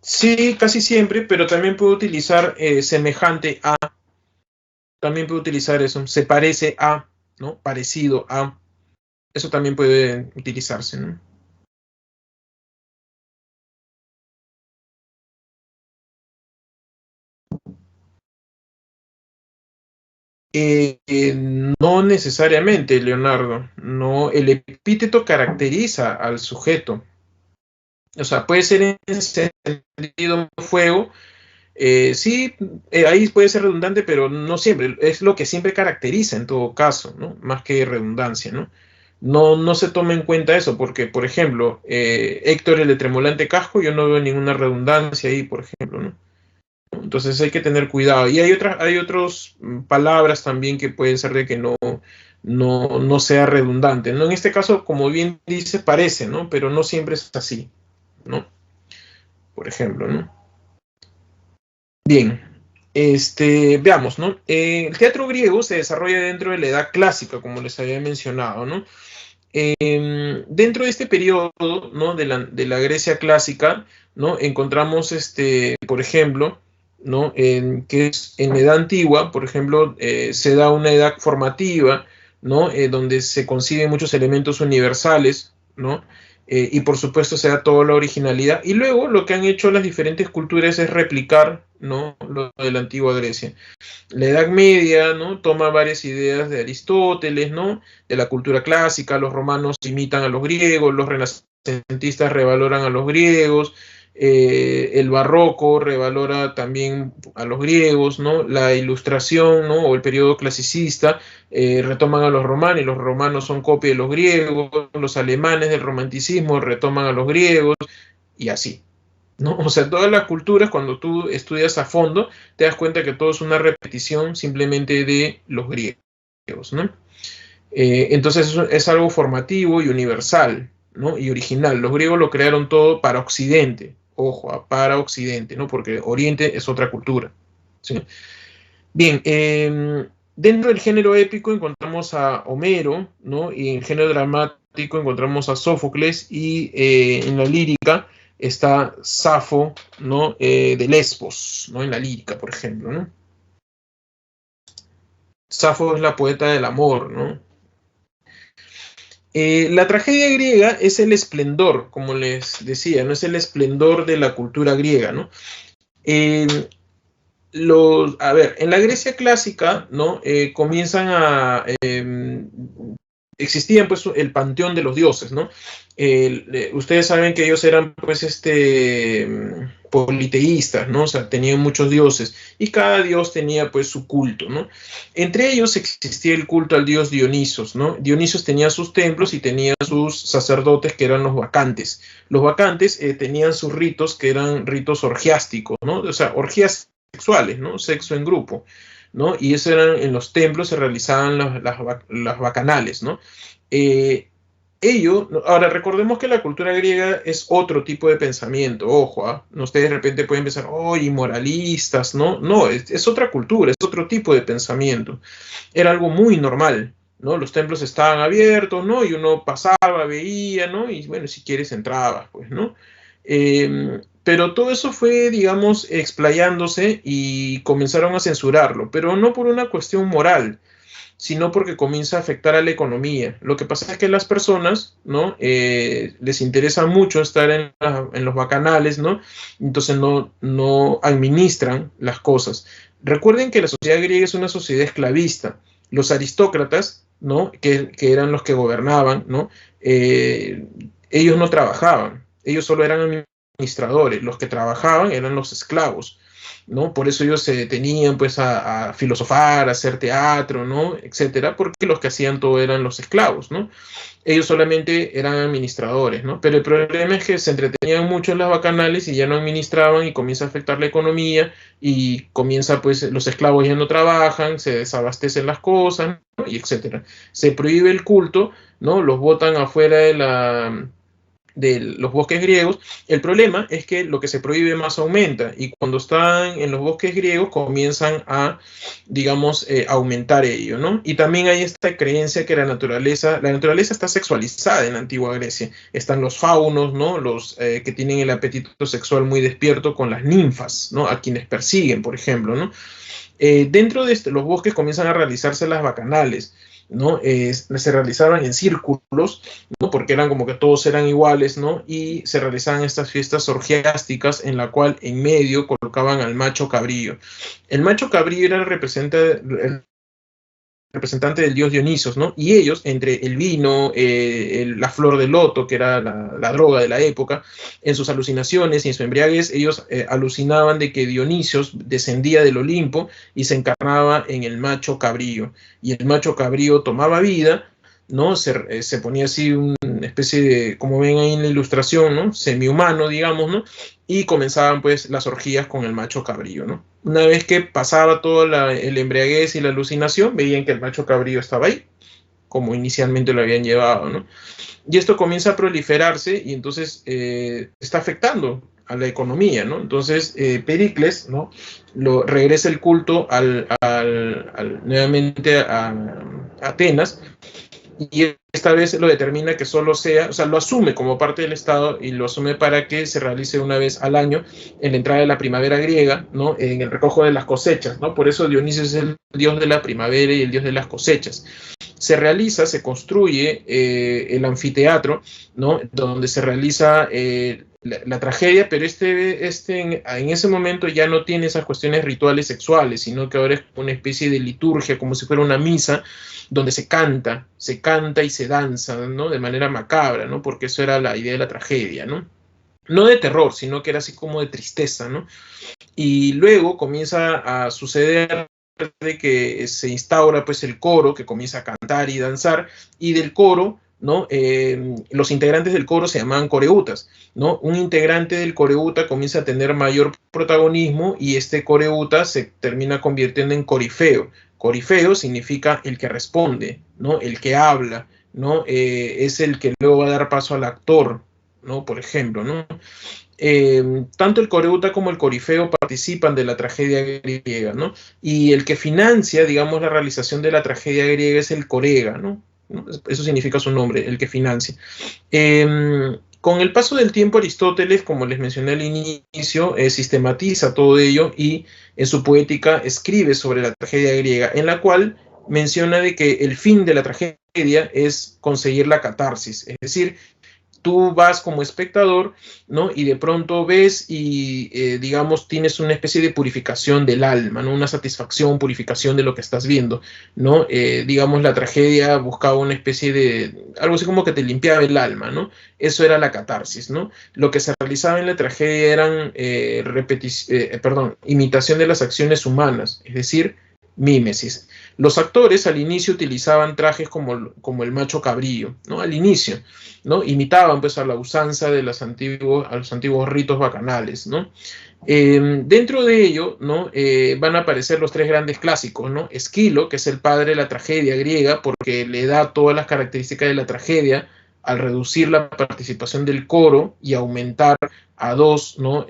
sí, casi siempre, pero también puedo utilizar semejante a, también puedo utilizar eso, se parece a, ¿no? Parecido a, eso también puede utilizarse, ¿no? No necesariamente, Leonardo, no, el epíteto caracteriza al sujeto, o sea, puede ser encendido fuego. Sí, ahí puede ser redundante, pero no siempre. Es lo que siempre caracteriza en todo caso, ¿no? Más que redundancia, ¿no? No se toma en cuenta eso, porque, por ejemplo, Héctor el de tremolante casco, yo no veo ninguna redundancia ahí, por ejemplo, ¿no? Entonces hay que tener cuidado. Y hay otras palabras también que pueden ser de que no sea redundante, ¿no? En este caso, como bien dice, parece, ¿no? Pero no siempre es así, ¿no? Por ejemplo, ¿no? Bien, veamos, ¿no? El teatro griego se desarrolla dentro de la Edad Clásica, como les había mencionado, ¿no? Dentro de este periodo, ¿no? de la Grecia clásica, ¿no? Encontramos, por ejemplo, ¿no? Que es en la Edad Antigua, por ejemplo, se da una edad formativa, ¿no? Donde se conciben muchos elementos universales, ¿no? Y por supuesto se da toda la originalidad. Y luego lo que han hecho las diferentes culturas es replicar, ¿no? Lo de la antigua Grecia. La Edad Media, ¿no? Toma varias ideas de Aristóteles, ¿no? De la cultura clásica, los romanos imitan a los griegos, los renacentistas revaloran a los griegos, el barroco revalora también a los griegos, ¿no? La ilustración, ¿no? O el periodo clasicista retoman a los romanos y los romanos son copia de los griegos, los alemanes del romanticismo retoman a los griegos y así, ¿no? O sea, todas las culturas, cuando tú estudias a fondo, te das cuenta que todo es una repetición simplemente de los griegos, ¿no? Entonces es algo formativo y universal, ¿no? Y original. Los griegos lo crearon todo para Occidente, ojo, para Occidente, ¿no? Porque Oriente es otra cultura, ¿sí? Bien, dentro del género épico encontramos a Homero, ¿no? Y en el género dramático encontramos a Sófocles y en la lírica está Safo, ¿no? De Lesbos, ¿no? En la lírica, por ejemplo, ¿no? Safo es la poeta del amor, ¿no? La tragedia griega es el esplendor, como les decía, no es el esplendor de la cultura griega, ¿no? Eh, A ver, en la Grecia clásica, ¿no? Comienzan a existían pues el panteón de los dioses, ¿no? Ustedes saben que ellos eran pues politeístas, ¿no? O sea, tenían muchos dioses y cada dios tenía pues su culto, ¿no? Entre ellos existía el culto al dios Dionisos, ¿no? Dionisos tenía sus templos y tenía sus sacerdotes que eran los bacantes. Los bacantes tenían sus ritos que eran ritos orgiásticos, ¿no? O sea, orgías sexuales, ¿no? Sexo en grupo, ¿no? Y eso eran en los templos se realizaban las bacanales, ¿no? Eh, ahora recordemos que la cultura griega es otro tipo de pensamiento, ojo, ¿ah? ¿No? Ustedes de repente pueden pensar, oh, inmoralistas, ¿no? No, es otra cultura, es otro tipo de pensamiento. Era algo muy normal, ¿no? Los templos estaban abiertos, ¿no? Y uno pasaba, veía, ¿no? Y bueno, si quieres entrabas, pues, ¿no? Pero todo eso fue, digamos, explayándose y comenzaron a censurarlo, pero no por una cuestión moral, sino porque comienza a afectar a la economía. Lo que pasa es que las personas, ¿no? Les interesa mucho estar en los bacanales, ¿no? Entonces no administran las cosas. Recuerden que la sociedad griega es una sociedad esclavista. Los aristócratas, ¿no? Que eran los que gobernaban, ¿no? Ellos no trabajaban, ellos solo eran administradores. Los que trabajaban eran los esclavos, ¿no? Por eso ellos se detenían pues a filosofar, a hacer teatro, ¿no? Etcétera, porque los que hacían todo eran los esclavos, ¿no? Ellos solamente eran administradores, ¿no? Pero el problema es que se entretenían mucho en las bacanales y ya no administraban y comienza a afectar la economía y comienza pues los esclavos ya no trabajan, se desabastecen las cosas, ¿no? Y etcétera. Se prohíbe el culto, ¿no? Los botan afuera de los bosques griegos. El problema es que lo que se prohíbe más aumenta y cuando están en los bosques griegos comienzan a, digamos, aumentar ello, ¿no? Y también hay esta creencia que la naturaleza está sexualizada en la antigua Grecia. Están los faunos, ¿no? Los que tienen el apetito sexual muy despierto con las ninfas, ¿no? A quienes persiguen, por ejemplo, ¿no? Dentro de los bosques comienzan a realizarse las bacanales, ¿no? Se realizaban en círculos, ¿no? Porque eran como que todos eran iguales, ¿no? Y se realizaban estas fiestas orgiásticas en la cual en medio colocaban al macho cabrío. El macho cabrío era el representante del dios Dionisos, ¿no? Y ellos, entre el vino, la flor de loto, que era la droga de la época, en sus alucinaciones y en su embriaguez, ellos alucinaban de que Dionisios descendía del Olimpo y se encarnaba en el macho cabrío. Y el macho cabrío tomaba vida, ¿no? Se ponía así una especie de, como ven ahí en la ilustración, ¿no? Semi-humano, digamos, ¿no? Y comenzaban pues las orgías con el macho cabrío, ¿no? Una vez que pasaba toda el embriaguez y la alucinación, veían que el macho cabrío estaba ahí, como inicialmente lo habían llevado, ¿no? Y esto comienza a proliferarse y entonces está afectando a la economía, ¿no? Entonces Pericles, ¿no? Regresa el culto nuevamente a Atenas y esta vez lo determina que solo sea, o sea, lo asume como parte del Estado y lo asume para que se realice una vez al año en la entrada de la primavera griega, ¿no? En el recojo de las cosechas, ¿no? Por eso Dionisio es el dios de la primavera y el dios de las cosechas. Se construye el anfiteatro, ¿no? Donde se realiza la tragedia, pero en ese momento ya no tiene esas cuestiones rituales sexuales, sino que ahora es una especie de liturgia, como si fuera una misa, donde se canta y se danza, ¿no? De manera macabra, ¿no? Porque eso era la idea de la tragedia, ¿no? No de terror, sino que era así como de tristeza, ¿no? Y luego comienza a suceder de que se instaura pues el coro que comienza a cantar y danzar, y del coro, ¿no? Los integrantes del coro se llamaban coreutas, ¿no? Un integrante del coreuta comienza a tener mayor protagonismo y este coreuta se termina convirtiendo en corifeo. Corifeo significa el que responde, ¿no? El que habla, ¿no? Es el que luego va a dar paso al actor, ¿no? Por ejemplo, ¿no? Tanto el coreuta como el corifeo participan de la tragedia griega, ¿no? Y el que financia, digamos, la realización de la tragedia griega es el corega, ¿no? Eso significa su nombre, el que financia. Con el paso del tiempo, Aristóteles, como les mencioné al inicio, sistematiza todo ello y en su poética escribe sobre la tragedia griega, en la cual menciona de que el fin de la tragedia es conseguir la catarsis, es decir, tú vas como espectador, ¿no? Y de pronto ves y, digamos, tienes una especie de purificación del alma, ¿no? Una satisfacción, purificación de lo que estás viendo, ¿no? Digamos, la tragedia buscaba una especie de, algo así como que te limpiaba el alma, ¿no? Eso era la catarsis, ¿no? Lo que se realizaba en la tragedia eran, imitación de las acciones humanas, es decir, mímesis. Los actores al inicio utilizaban trajes como el macho cabrillo, ¿no? Al inicio, ¿no? Imitaban pues a la usanza de los antiguos ritos bacanales, ¿no? Dentro de ello, ¿no? Van a aparecer los tres grandes clásicos, ¿no? Esquilo, que es el padre de la tragedia griega, porque le da todas las características de la tragedia al reducir la participación del coro y aumentar a dos, ¿no?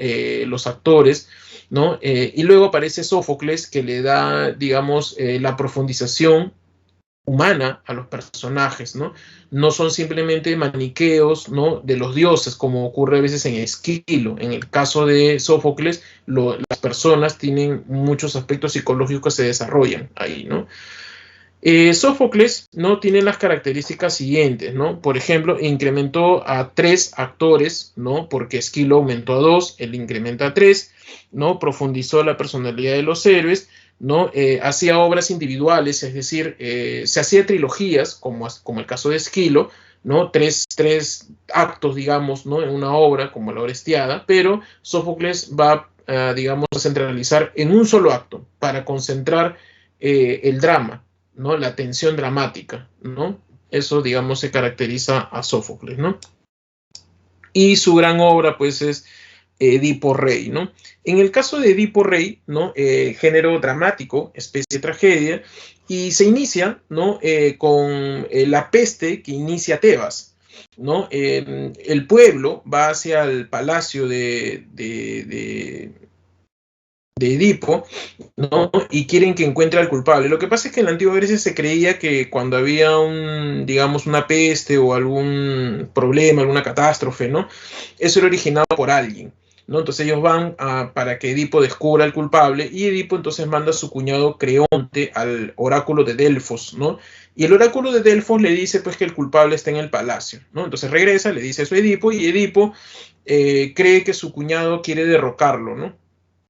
Los actores, ¿no? Y luego aparece Sófocles, que le da, digamos, la profundización humana a los personajes, ¿no? No son simplemente maniqueos, ¿no? De los dioses, como ocurre a veces en Esquilo. En el caso de Sófocles, las personas tienen muchos aspectos psicológicos que se desarrollan ahí, ¿no? Sófocles no tiene las características siguientes, ¿no? Por ejemplo, incrementó a 3 actores, ¿no? Porque Esquilo aumentó a 2, él incrementa a 3, ¿no? Profundizó la personalidad de los héroes, ¿no? Hacía obras individuales, es decir, se hacía trilogías, como el caso de Esquilo, ¿no? Tres actos, digamos, ¿no? En una obra, como la Orestiada, pero Sófocles va, digamos, a centralizar en un solo acto para concentrar el drama, ¿no? La tensión dramática, ¿no? Eso, digamos, se caracteriza a Sófocles, ¿no? Y su gran obra, pues, es Edipo Rey, ¿no? En el caso de Edipo Rey, ¿no? Género dramático, especie de tragedia, y se inicia, ¿no? Con la peste que inicia Tebas, ¿no? El pueblo va hacia el palacio de Edipo, ¿no? Y quieren que encuentre al culpable. Lo que pasa es que en la antigua Grecia se creía que cuando había digamos, una peste o algún problema, alguna catástrofe, ¿no? Eso era originado por alguien, ¿no? Entonces ellos van para que Edipo descubra al culpable y Edipo entonces manda a su cuñado Creonte al oráculo de Delfos, ¿no? Y el oráculo de Delfos le dice pues que el culpable está en el palacio, ¿no? Entonces regresa, le dice eso a Edipo y Edipo cree que su cuñado quiere derrocarlo, ¿no?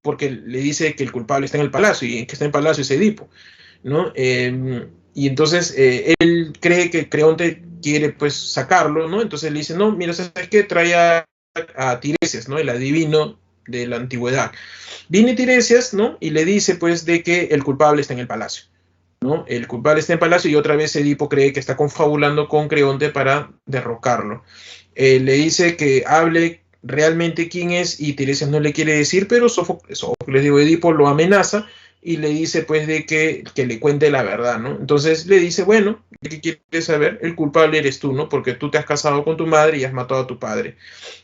Porque le dice que el culpable está en el palacio y que está en el palacio es Edipo, ¿no? Y entonces él cree que Creonte quiere pues sacarlo, ¿no? Entonces le dice, no, mira, ¿sabes qué? Trae a Tiresias, ¿no? El adivino de la antigüedad. Viene Tiresias, ¿no? Y le dice pues de que el culpable está en el palacio, ¿no? El culpable está en el palacio y otra vez Edipo cree que está confabulando con Creonte para derrocarlo. Le dice que hable realmente quién es y Tiresias no le quiere decir, pero Sófocles, digo, Edipo lo amenaza y le dice pues de que le cuente la verdad, ¿no? Entonces le dice, bueno, ¿qué quieres saber? El culpable eres tú, ¿no? Porque tú te has casado con tu madre y has matado a tu padre.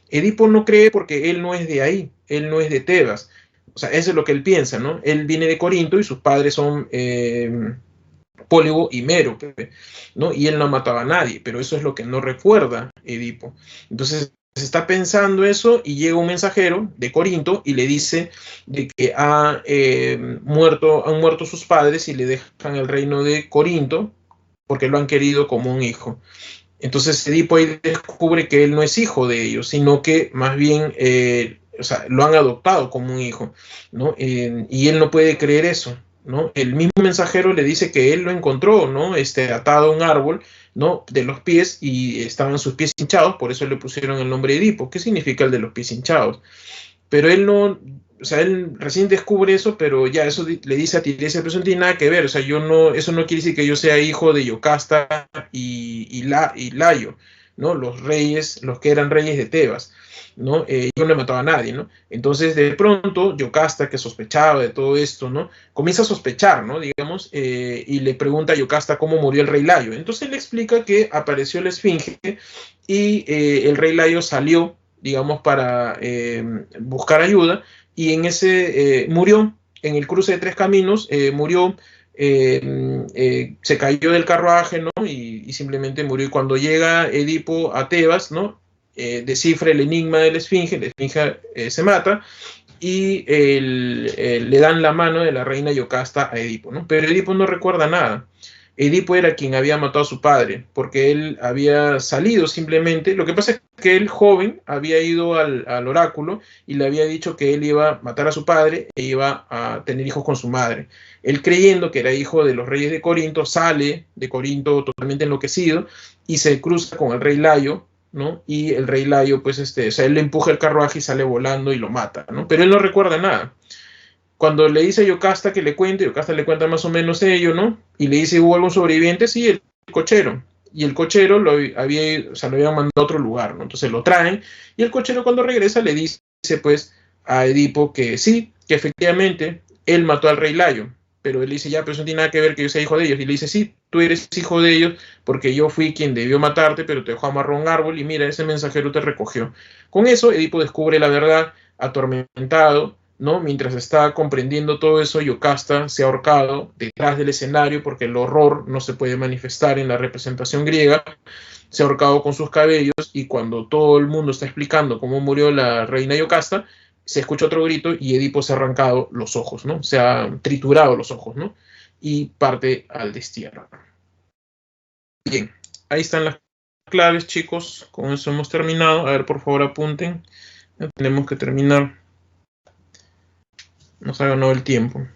Edipo no cree porque él no es de ahí, él no es de Tebas. O sea, eso es lo que él piensa, ¿no? Él viene de Corinto y sus padres son Pólibo y Mero, ¿no? Y él no mataba a nadie, pero eso es lo que no recuerda Edipo. Entonces está pensando eso y llega un mensajero de Corinto y le dice de que han muerto sus padres y le dejan el reino de Corinto porque lo han querido como un hijo. Entonces Edipo ahí descubre que él no es hijo de ellos, sino que más bien o sea, lo han adoptado como un hijo, ¿no? Y él no puede creer eso, ¿no? El mismo mensajero le dice que él lo encontró, ¿no? Atado a un árbol, ¿no? De los pies y estaban sus pies hinchados, por eso le pusieron el nombre Edipo. ¿Qué significa el de los pies hinchados? Pero él no, o sea, él recién descubre eso, pero ya eso le dice a Tiresias, pero eso no tiene nada que ver, o sea, yo no, eso no quiere decir que yo sea hijo de Yocasta y Layo, ¿no? Los reyes, los que eran reyes de Tebas, ¿no? Yo no he matado a nadie, ¿no? Entonces, de pronto, Yocasta, que sospechaba de todo esto, ¿no? Comienza a sospechar, ¿no? Digamos, y le pregunta a Yocasta cómo murió el rey Layo. Entonces, él le explica que apareció la esfinge y el rey Layo salió, digamos, para buscar ayuda, y en ese murió, en el cruce de tres caminos, murió, se cayó del carruaje, ¿no? Y simplemente murió. Y cuando llega Edipo a Tebas, ¿no? Descifra el enigma de la esfinge se mata, y le dan la mano de la reina Yocasta a Edipo, ¿no? Pero Edipo no recuerda nada. Edipo era quien había matado a su padre, porque él había salido simplemente. Lo que pasa es que él, joven, había ido al oráculo y le había dicho que él iba a matar a su padre e iba a tener hijos con su madre. Él, creyendo que era hijo de los reyes de Corinto, sale de Corinto totalmente enloquecido y se cruza con el rey Layo, ¿no? Y el rey Layo, pues, o sea, él le empuja el carruaje y sale volando y lo mata, ¿no? Pero él no recuerda nada. Cuando le dice a Yocasta que le cuente, Yocasta le cuenta más o menos ello, ¿no? Y le dice, ¿hubo algún sobreviviente? Sí, el cochero. Y el cochero lo había, o sea, lo habían mandado a otro lugar, ¿no? Entonces lo traen, y el cochero cuando regresa le dice, pues, a Edipo que sí, que efectivamente él mató al rey Layo. Pero él dice, ya, pero eso no tiene nada que ver que yo sea hijo de ellos. Y le dice, sí, tú eres hijo de ellos porque yo fui quien debió matarte, pero te dejó amarrar un árbol y mira, ese mensajero te recogió. Con eso, Edipo descubre la verdad, atormentado, ¿no? Mientras está comprendiendo todo eso, Yocasta se ha ahorcado detrás del escenario porque el horror no se puede manifestar en la representación griega. Se ha ahorcado con sus cabellos y cuando todo el mundo está explicando cómo murió la reina Yocasta, se escucha otro grito y Edipo se ha arrancado los ojos, ¿no? Se ha triturado los ojos, ¿no? Y parte al destierro. Bien, ahí están las claves, chicos. Con eso hemos terminado. A ver, por favor, apunten. Ya tenemos que terminar. Nos ha ganado el tiempo.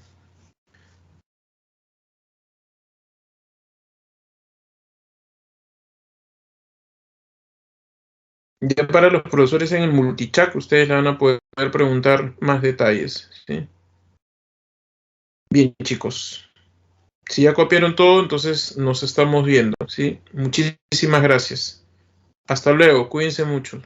Ya para los profesores en el multichat, ustedes le van a poder preguntar más detalles, ¿sí? Bien, chicos. Si ya copiaron todo, entonces nos estamos viendo, ¿sí? Muchísimas gracias. Hasta luego, cuídense mucho.